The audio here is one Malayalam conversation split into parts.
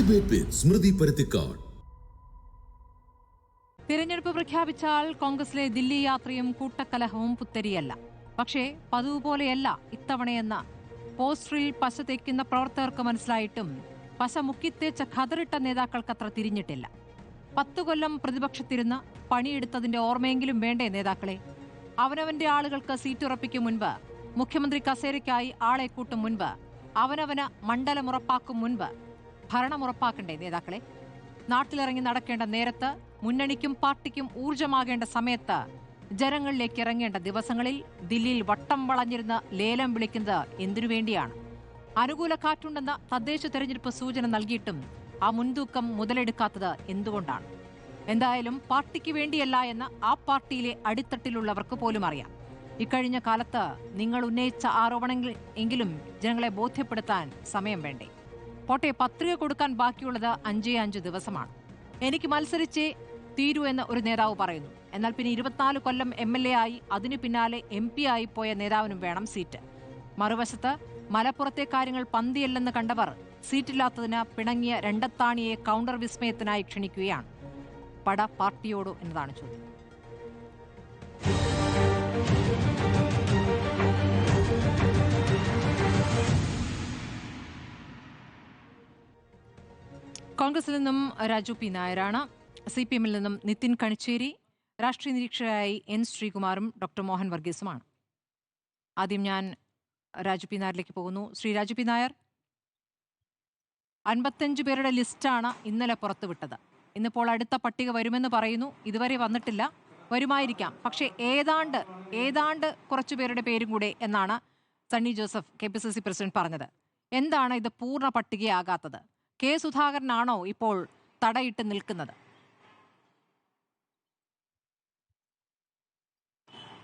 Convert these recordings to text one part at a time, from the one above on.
Debate with Smruthy Paruthikad. തിരഞ്ഞെടുപ്പ് പ്രഖ്യാപിച്ചാൽ കോൺഗ്രസിലെ ദില്ലി യാത്രയും കൂട്ടക്കലഹവും പുത്തരിയല്ല. പക്ഷേ പതിവ് പോലെയല്ല ഇത്തവണയെന്ന പോസ്റ്ററിൽ പശ തേക്കുന്ന പ്രവർത്തകർക്ക് മനസ്സിലായിട്ടും പശ മുക്കിത്തേച്ച ഖദറിട്ട നേതാക്കൾക്കത്ര തിരിഞ്ഞിട്ടില്ല. 10 കൊല്ലം പ്രതിപക്ഷത്തിരുന്ന് പണിയെടുത്തതിന്റെ ഓർമ്മയെങ്കിലും വേണ്ടേ നേതാക്കളെ? അവനവന്റെ ആളുകൾക്ക് സീറ്റുറപ്പിക്കും മുൻപ്, മുഖ്യമന്ത്രി കസേരയ്ക്കായി ആളെ കൂട്ടും മുൻപ്, അവനവന് മണ്ഡലമുറപ്പാക്കും മുൻപ് ഭരണമുറപ്പാക്കണ്ടേ നേതാക്കളെ? നാട്ടിലിറങ്ങി നടക്കേണ്ട നേരത്ത്, മുന്നണിക്കും പാർട്ടിക്കും ഊർജമാകേണ്ട സമയത്ത്, ജനങ്ങളിലേക്ക് ഇറങ്ങേണ്ട ദിവസങ്ങളിൽ ദില്ലിയിൽ വട്ടം വളഞ്ഞിരുന്ന് ലേലം വിളിക്കുന്നത് എന്തിനു വേണ്ടിയാണ്? അനുകൂല കാറ്റുണ്ടെന്ന തദ്ദേശ തെരഞ്ഞെടുപ്പ് സൂചന നൽകിയിട്ടും ആ മുൻതൂക്കം മുതലെടുക്കാത്തത് എന്തുകൊണ്ടാണ്? എന്തായാലും പാർട്ടിക്ക് വേണ്ടിയല്ല എന്ന് ആ പാർട്ടിയിലെ അടിത്തട്ടിലുള്ളവർക്ക് പോലും അറിയാം. ഇക്കഴിഞ്ഞ കാലത്ത് നിങ്ങൾ ഉന്നയിച്ച ആരോപണങ്ങൾ എങ്കിലും ജനങ്ങളെ ബോധ്യപ്പെടുത്താൻ സമയം വേണ്ടേ? പോട്ടെ, പത്രിക കൊടുക്കാൻ ബാക്കിയുള്ളത് 5 ദിവസമാണ്. എനിക്ക് മത്സരിച്ചേ തീരൂ എന്ന് ഒരു നേതാവ് പറയുന്നു. എന്നാൽ പിന്നെ 24 കൊല്ലം MLA ആയി അതിനു പിന്നാലെ MP ആയി പോയ നേതാവിനും വേണം സീറ്റ്. മറുവശത്ത് മലപ്പുറത്തെ കാര്യങ്ങൾ പന്തിയല്ലെന്ന് കണ്ടവർ സീറ്റില്ലാത്തതിന് പിണങ്ങിയ രണ്ടത്താണിയെ കൗണ്ടർ വിസ്മയത്തിനായി ക്ഷണിക്കുകയാണ്. പട പാർട്ടിയോടോ എന്നതാണ് ചോദ്യം. കോൺഗ്രസിൽ നിന്നും രാജു പി നായരാണ്, CPM-ൽ നിന്നും നിതിൻ കണിച്ചേരി, രാഷ്ട്രീയ നിരീക്ഷകരായി N ശ്രീകുമാറും ഡോക്ടർ മോഹൻ വർഗീസുമാണ്. ആദ്യം ഞാൻ രാജു പി നായരിലേക്ക് പോകുന്നു. ശ്രീ രാജു പി നായർ, 55 പേരുടെ ലിസ്റ്റാണ് ഇന്നലെ പുറത്തുവിട്ടത്. ഇന്നിപ്പോൾ അടുത്ത പട്ടിക വരുമെന്ന് പറയുന്നു. ഇതുവരെ വന്നിട്ടില്ല. വരുമായിരിക്കാം. പക്ഷേ ഏതാണ്ട് കുറച്ചു പേരുടെ പേരും കൂടെ എന്നാണ് സണ്ണി ജോസഫ് KPCC പ്രസിഡന്റ് പറഞ്ഞത്. എന്താണ് ഇത് പൂർണ്ണ പട്ടികയാകാത്തത്? K. സുധാകരനാണോ ഇപ്പോൾ തടയിട്ട് നിൽക്കുന്നത്?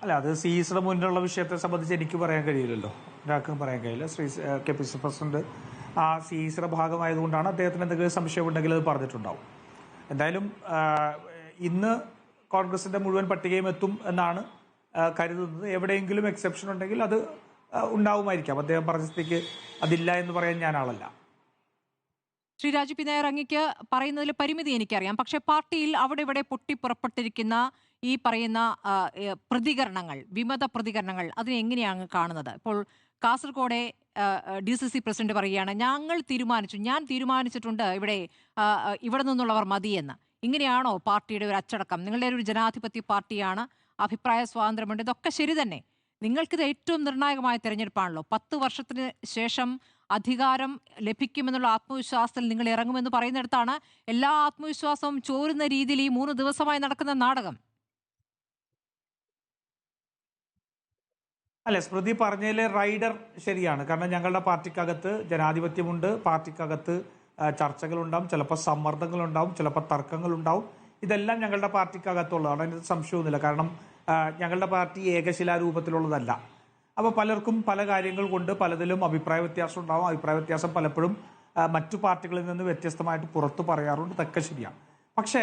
അല്ല, അത് CECയുടെ മുന്നിലുള്ള വിഷയത്തെ സംബന്ധിച്ച് എനിക്ക് പറയാൻ കഴിയില്ലല്ലോ, ഒരാൾക്കും പറയാൻ കഴിയില്ല. KPCC പ്രസിഡന്റ് ആ CECയുടെ ഭാഗമായതുകൊണ്ടാണ് അദ്ദേഹത്തിന് എന്തെങ്കിലും സംശയമുണ്ടെങ്കിൽ അത് പറഞ്ഞിട്ടുണ്ടാവും. എന്തായാലും ഇന്ന് കോൺഗ്രസിന്റെ മുഴുവൻ പട്ടികയും എത്തും എന്നാണ് കരുതുന്നത്. എവിടെയെങ്കിലും എക്സെപ്ഷൻ ഉണ്ടെങ്കിൽ അത് ഉണ്ടാവുമായിരിക്കാം. അദ്ദേഹം പറഞ്ഞ സ്ഥിതിക്ക് അതില്ല എന്ന് പറയാൻ ഞാൻ ആളല്ല. ശ്രീ രാജു പി നായർ, അങ്ങേക്ക് പറയുന്നതിൽ പരിമിതി എനിക്കറിയാം. പക്ഷെ പാർട്ടിയിൽ അവിടെ ഇവിടെ പൊട്ടിപ്പുറപ്പെട്ടിരിക്കുന്ന ഈ പറയുന്ന പ്രതികരണങ്ങൾ, വിമത പ്രതികരണങ്ങൾ, അതിനെ എങ്ങനെയാണ് കാണുന്നത്? ഇപ്പോൾ കാസർഗോഡെ DCC പ്രസിഡന്റ് പറയുകയാണ്, ഞാൻ തീരുമാനിച്ചിട്ടുണ്ട് ഇവിടെ നിന്നുള്ളവർ മതിയെന്ന്. ഇങ്ങനെയാണോ പാർട്ടിയുടെ ഒരു അച്ചടക്കം? നിങ്ങളുടെ ഒരു ജനാധിപത്യ പാർട്ടിയാണ്, അഭിപ്രായ സ്വാതന്ത്ര്യമുണ്ട്, ഇതൊക്കെ ശരി തന്നെ. നിങ്ങൾക്കിത് ഏറ്റവും നിർണായകമായ തെരഞ്ഞെടുപ്പാണല്ലോ. 10 വർഷത്തിന് ശേഷം അധികാരം ലഭിക്കുമെന്നുള്ള ആത്മവിശ്വാസത്തിൽ നിങ്ങൾ ഇറങ്ങുമെന്ന് പറയുന്നിടത്താണ് എല്ലാ ആത്മവിശ്വാസവും ചോരുന്ന രീതിയിൽ ഈ 3 ദിവസമായി നടക്കുന്ന നാടകം. അല്ലെ, സ്മൃതി പറഞ്ഞതിലെ റൈഡർ ശരിയാണ്. കാരണം ഞങ്ങളുടെ പാർട്ടിക്കകത്ത് ജനാധിപത്യമുണ്ട്, പാർട്ടിക്കകത്ത് ചർച്ചകളുണ്ടാവും, ചിലപ്പോൾ സമ്മർദ്ദങ്ങളുണ്ടാവും, ചിലപ്പോൾ തർക്കങ്ങളുണ്ടാവും. ഇതെല്ലാം ഞങ്ങളുടെ പാർട്ടിക്കകത്തുള്ളതാണ്, അതിന് സംശയമൊന്നുമില്ല. കാരണം ഞങ്ങളുടെ പാർട്ടി ഏകശിലാരൂപത്തിലുള്ളതല്ല. അപ്പോൾ പലർക്കും പല കാര്യങ്ങൾ കൊണ്ട് പലതിലും അഭിപ്രായ വ്യത്യാസം ഉണ്ടാവും. അഭിപ്രായ വ്യത്യാസം പലപ്പോഴും മറ്റു പാർട്ടികളിൽ നിന്ന് വ്യത്യസ്തമായിട്ട് പുറത്തു പറയാറുണ്ട്. ഇതൊക്കെ ശരിയാണ്. പക്ഷേ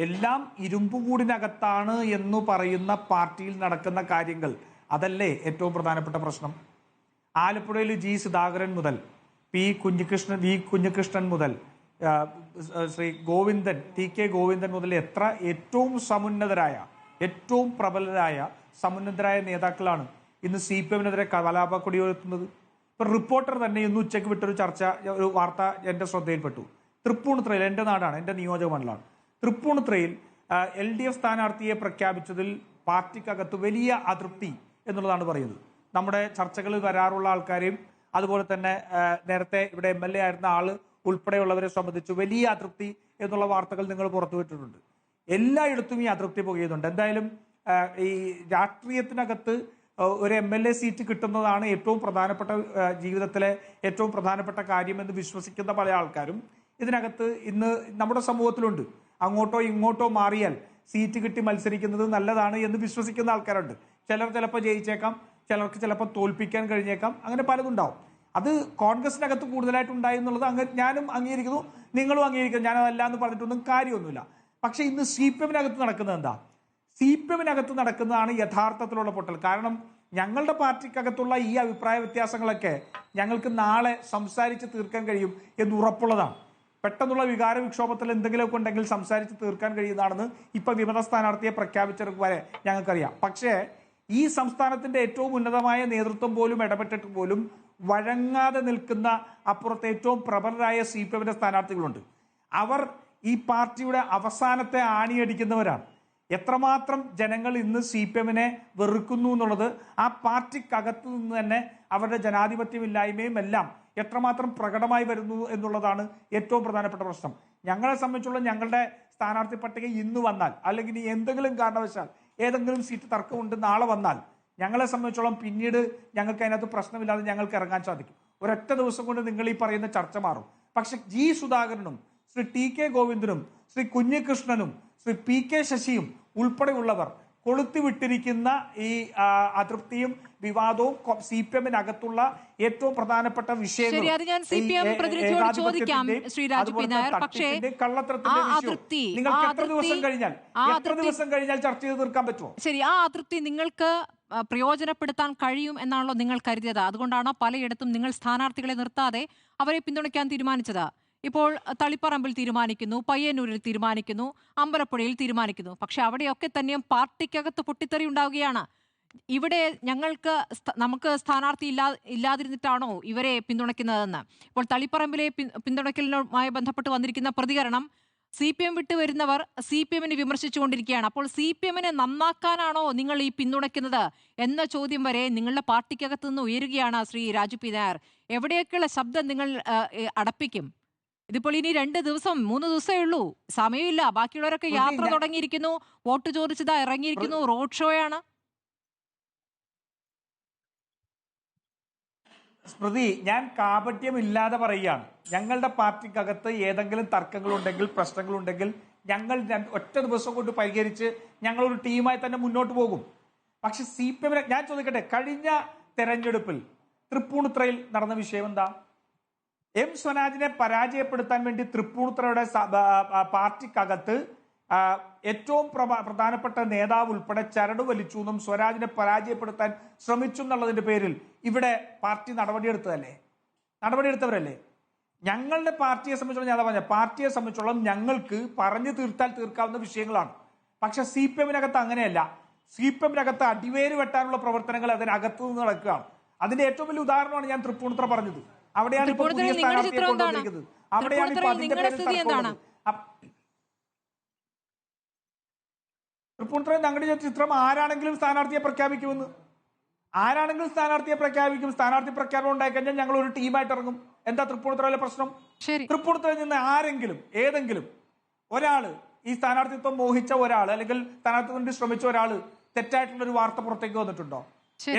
എല്ലാം ഇരുമ്പുകൂടിനകത്താണ് എന്ന് പറയുന്ന പാർട്ടിയിൽ നടക്കുന്ന കാര്യങ്ങൾ, അതല്ലേ ഏറ്റവും പ്രധാനപ്പെട്ട പ്രശ്നം. ആലപ്പുഴയിൽ G. സുധാകരൻ മുതൽ V. കുഞ്ഞികൃഷ്ണൻ മുതൽ ശ്രീ ഗോവിന്ദൻ, TK ഗോവിന്ദൻ മുതൽ ഏറ്റവും സമുന്നതരായ, ഏറ്റവും പ്രബലരായ സമുന്നതരായ നേതാക്കളാണ് ഇന്ന് CPM-നെതിരെ കലാപ കൊടിയുയർത്തുന്നത്. ഇപ്പൊ റിപ്പോർട്ടർ തന്നെ ഇന്ന് ഉച്ചയ്ക്ക് വിട്ടൊരു ഒരു വാർത്ത എന്റെ ശ്രദ്ധയിൽപ്പെട്ടു. തൃപ്പൂണിത്തുറയിൽ, എന്റെ നാടാണ്, എന്റെ നിയോജക മണ്ഡലമാണ്, തൃപ്പൂണിത്തുറയിൽ LDF സ്ഥാനാർത്ഥിയെ പ്രഖ്യാപിച്ചതിൽ പാർട്ടിക്കകത്ത് വലിയ അതൃപ്തി എന്നുള്ളതാണ് പറയുന്നത്. നമ്മുടെ ചർച്ചകളിൽ വരാറുള്ള ആൾക്കാരെയും അതുപോലെ തന്നെ നേരത്തെ ഇവിടെ MLA ആയിരുന്ന ആള് ഉൾപ്പെടെയുള്ളവരെ സംബന്ധിച്ച് വലിയ അതൃപ്തി എന്നുള്ള വാർത്തകൾ നിങ്ങൾ പുറത്തുവിട്ടിട്ടുണ്ട്. എല്ലായിടത്തും ഈ അതൃപ്തി പുകയുന്നുണ്ട്. എന്തായാലും ഈ രാഷ്ട്രീയത്തിനകത്ത് ഒരു MLA സീറ്റ് കിട്ടുന്നതാണ് ഏറ്റവും പ്രധാനപ്പെട്ട, ജീവിതത്തിലെ ഏറ്റവും പ്രധാനപ്പെട്ട കാര്യമെന്ന് വിശ്വസിക്കുന്ന പല ആൾക്കാരും ഇതിനകത്ത് ഇന്ന് നമ്മുടെ സമൂഹത്തിലുണ്ട്. അങ്ങോട്ടോ ഇങ്ങോട്ടോ മാറിയാൽ സീറ്റ് കിട്ടി മത്സരിക്കുന്നത് നല്ലതാണ് എന്ന് വിശ്വസിക്കുന്ന ആൾക്കാരുണ്ട്. ചിലപ്പോൾ ജയിച്ചേക്കാം, ചിലർക്ക് ചിലപ്പോൾ തോൽപ്പിക്കാൻ കഴിഞ്ഞേക്കാം, അങ്ങനെ പലതുണ്ടാവും. അത് കോൺഗ്രസിനകത്ത് കൂടുതലായിട്ടുണ്ടായി എന്നുള്ളത് ഞാനും അംഗീകരിക്കുന്നു, നിങ്ങളും അംഗീകരിക്കുന്നു. ഞാനതല്ല എന്ന് പറഞ്ഞിട്ടൊന്നും കാര്യമൊന്നുമില്ല. പക്ഷെ ഇന്ന് CPM-നകത്ത് നടക്കുന്നത് എന്താ? CPM-നകത്ത് നടക്കുന്നതാണ് യഥാർത്ഥത്തിലുള്ള പൊട്ടൽ. കാരണം ഞങ്ങളുടെ പാർട്ടിക്കകത്തുള്ള ഈ അഭിപ്രായ വ്യത്യാസങ്ങളൊക്കെ ഞങ്ങൾക്ക് നാളെ സംസാരിച്ച് തീർക്കാൻ കഴിയും എന്ന് ഉറപ്പുള്ളതാണ്. പെട്ടെന്നുള്ള വികാര വിക്ഷോഭത്തിൽ എന്തെങ്കിലുമൊക്കെ ഉണ്ടെങ്കിൽ സംസാരിച്ച് തീർക്കാൻ കഴിയുന്നതാണെന്ന് ഇപ്പൊ വിമത സ്ഥാനാർത്ഥിയെ പ്രഖ്യാപിച്ചത് വരെ ഞങ്ങൾക്കറിയാം. പക്ഷേ ഈ സംസ്ഥാനത്തിന്റെ ഏറ്റവും ഉന്നതമായ നേതൃത്വം പോലും ഇടപെട്ടിട്ട് പോലും വഴങ്ങാതെ നിൽക്കുന്ന അപ്പുറത്ത് ഏറ്റവും പ്രബലരായ CPM സ്ഥാനാർത്ഥികളുണ്ട്. അവർ ഈ പാർട്ടിയുടെ അവസാനത്തെ ആണിയടിക്കുന്നവരാണ്. എത്രമാത്രം ജനങ്ങൾ ഇന്ന് CPM വെറുക്കുന്നു എന്നുള്ളത് ആ പാർട്ടിക്കകത്ത് നിന്ന് തന്നെ അവരുടെ ജനാധിപത്യമില്ലായ്മയും എല്ലാം എത്രമാത്രം പ്രകടമായി വരുന്നു എന്നുള്ളതാണ് ഏറ്റവും പ്രധാനപ്പെട്ട പ്രശ്നം. ഞങ്ങളെ സംബന്ധിച്ചുള്ള ഞങ്ങളുടെ സ്ഥാനാർത്ഥി പട്ടിക ഇന്ന് വന്നാൽ, അല്ലെങ്കിൽ ഇനി എന്തെങ്കിലും കാരണവശാൽ ഏതെങ്കിലും സീറ്റ് തർക്കമുണ്ട് നാളെ വന്നാൽ, ഞങ്ങളെ സംബന്ധിച്ചോളം പിന്നീട് ഞങ്ങൾക്ക് അതിനകത്ത് പ്രശ്നമില്ലാതെ ഞങ്ങൾക്ക് ഇറങ്ങാൻ സാധിക്കും. ഒരൊറ്റ ദിവസം കൊണ്ട് നിങ്ങൾ ഈ പറയുന്ന ചർച്ച മാറും. പക്ഷെ G. സുധാകരനും ശ്രീ TK ഗോവിന്ദനും ശ്രീ കുഞ്ഞികൃഷ്ണനും ശ്രീ PK ശശിയും ഉൾപ്പെടെയുള്ളവർ കൊളുത്തിവിട്ടിരിക്കുന്ന ഈ അതൃപ്തിയും വിവാദവും CPM-നകത്തുള്ള ഏറ്റവും പ്രധാനപ്പെട്ട വിഷയങ്ങൾ നിങ്ങൾക്ക് എത്ര ദിവസം കഴിഞ്ഞാൽ ചർച്ച ചെയ്ത് തീർക്കാൻ പറ്റുമോ? ശരി, ആ അതൃപ്തി നിങ്ങൾക്ക് പ്രയോജനപ്പെടുത്താൻ കഴിയും എന്നാണല്ലോ നിങ്ങൾ കരുതിയത്. അതുകൊണ്ടാണ് പലയിടത്തും നിങ്ങൾ സ്ഥാനാർത്ഥികളെ നിർത്താതെ അവരെ പിന്തുണയ്ക്കാൻ തീരുമാനിച്ചത്. ഇപ്പോൾ തളിപ്പറമ്പിൽ തീരുമാനിക്കുന്നു, പയ്യന്നൂരിൽ തീരുമാനിക്കുന്നു, അമ്പലപ്പുഴയിൽ തീരുമാനിക്കുന്നു. പക്ഷെ അവിടെയൊക്കെ തന്നെയും പാർട്ടിക്കകത്ത് പൊട്ടിത്തെറി ഉണ്ടാവുകയാണ്. ഇവിടെ നമുക്ക് സ്ഥാനാർത്ഥി ഇല്ലാതിരുന്നിട്ടാണോ ഇവരെ പിന്തുണയ്ക്കുന്നതെന്ന്. ഇപ്പോൾ തളിപ്പറമ്പിലെ പിന്തുണയ്ക്കലുമായി ബന്ധപ്പെട്ട് വന്നിരിക്കുന്ന പ്രതികരണം, CPM വിട്ടു വരുന്നവർ CPM-നെ വിമർശിച്ചുകൊണ്ടിരിക്കുകയാണ്. അപ്പോൾ CPM-നെ നന്നാക്കാനാണോ നിങ്ങൾ ഈ പിന്തുണയ്ക്കുന്നത് എന്ന ചോദ്യം വരെ നിങ്ങളുടെ പാർട്ടിക്കകത്ത് നിന്ന് ഉയരുകയാണ്. ശ്രീ രാജു P. നായർ, എവിടെയൊക്കെയുള്ള ശബ്ദം നിങ്ങൾ അടപ്പിക്കും? ഇതിപ്പോൾ ഇനി 2 ദിവസം 3 ദിവസമേ ഉള്ളൂ, സമയമില്ല. ബാക്കിയുള്ളവരൊക്കെ യാത്ര തുടങ്ങിയിരിക്കുന്നു, വോട്ട് ചോദിച്ചതാ ഇറങ്ങിയിരിക്കുന്നു, റോഡ് ഷോയാണ്. സ്മൃതി, ഞാൻ കാപട്യമില്ലാതെ പറയുകയാണ്. ഞങ്ങളുടെ പാർട്ടിക്കകത്ത് ഏതെങ്കിലും തർക്കങ്ങളുണ്ടെങ്കിൽ, പ്രശ്നങ്ങളുണ്ടെങ്കിൽ ഞങ്ങൾ ഒറ്റ ദിവസം കൊണ്ട് പരിഹരിച്ച് ഞങ്ങളൊരു ടീമായി തന്നെ മുന്നോട്ട് പോകും. പക്ഷെ CPM ഞാൻ ചോദിക്കട്ടെ, കഴിഞ്ഞ തെരഞ്ഞെടുപ്പിൽ തൃപ്പൂണിത്തുറയിൽ നടന്ന വിഷയം എന്താ? M. സ്വരാജിനെ പരാജയപ്പെടുത്താൻ വേണ്ടി തൃപ്പൂണിത്തുറയുടെ പാർട്ടിക്കകത്ത് ഏറ്റവും പ്രധാനപ്പെട്ട നേതാവ് ഉൾപ്പെടെ ചരട് വലിച്ചു എന്നും സ്വരാജിനെ പരാജയപ്പെടുത്താൻ ശ്രമിച്ചു എന്നുള്ളതിന്റെ പേരിൽ ഇവിടെ പാർട്ടി നടപടിയെടുത്തവരല്ലേ? ഞങ്ങളുടെ പാർട്ടിയെ സംബന്ധിച്ചോളം ഞാൻ പറഞ്ഞ പാർട്ടിയെ സംബന്ധിച്ചോളം ഞങ്ങൾക്ക് പറഞ്ഞു തീർക്കാവുന്ന വിഷയങ്ങളാണ്. പക്ഷെ CPM-നകത്ത് അങ്ങനെയല്ല. CPM-നകത്ത് അടിവേര് വെട്ടാനുള്ള പ്രവർത്തനങ്ങൾ അതിനകത്ത് നിന്ന് നടക്കുകയാണ്. അതിന്റെ ഏറ്റവും വലിയ ഉദാഹരണമാണ് ഞാൻ തൃപ്പൂണിത്തുറ പറഞ്ഞത്. അവിടെയാണ് ഇപ്പോൾ പുതിയ സ്ഥാനാർത്ഥിയെ കൊണ്ടുവന്നിരിക്കുന്നത്. അവിടെയാണ് ഇപ്പോൾ അതിന്റെ പേരിൽ തർക്കമുള്ളത്. തൃപ്പൂണിത്തുറയിൽ ഞങ്ങളുടെ ചിത്രം ആരാണെങ്കിലും സ്ഥാനാർത്ഥിയെ പ്രഖ്യാപിക്കും. സ്ഥാനാർത്ഥി പ്രഖ്യാപനം ഉണ്ടായിക്കഴിഞ്ഞാൽ ഞങ്ങൾ ഒരു ടീമായിട്ട് ഇറങ്ങും. എന്താ തൃപ്പൂണിത്തുറയിലെ പ്രശ്നം? തൃപ്പൂണിത്തുറയിൽ നിന്ന് ഏതെങ്കിലും ഒരാള് ഈ സ്ഥാനാർത്ഥിത്വം മോഹിച്ച ഒരാൾ, അല്ലെങ്കിൽ സ്ഥാനാർത്ഥിത്വം വേണ്ടി ശ്രമിച്ച ഒരാൾ തെറ്റായിട്ടുള്ള ഒരു വാർത്ത പുറത്തേക്ക് വന്നിട്ടുണ്ടോ?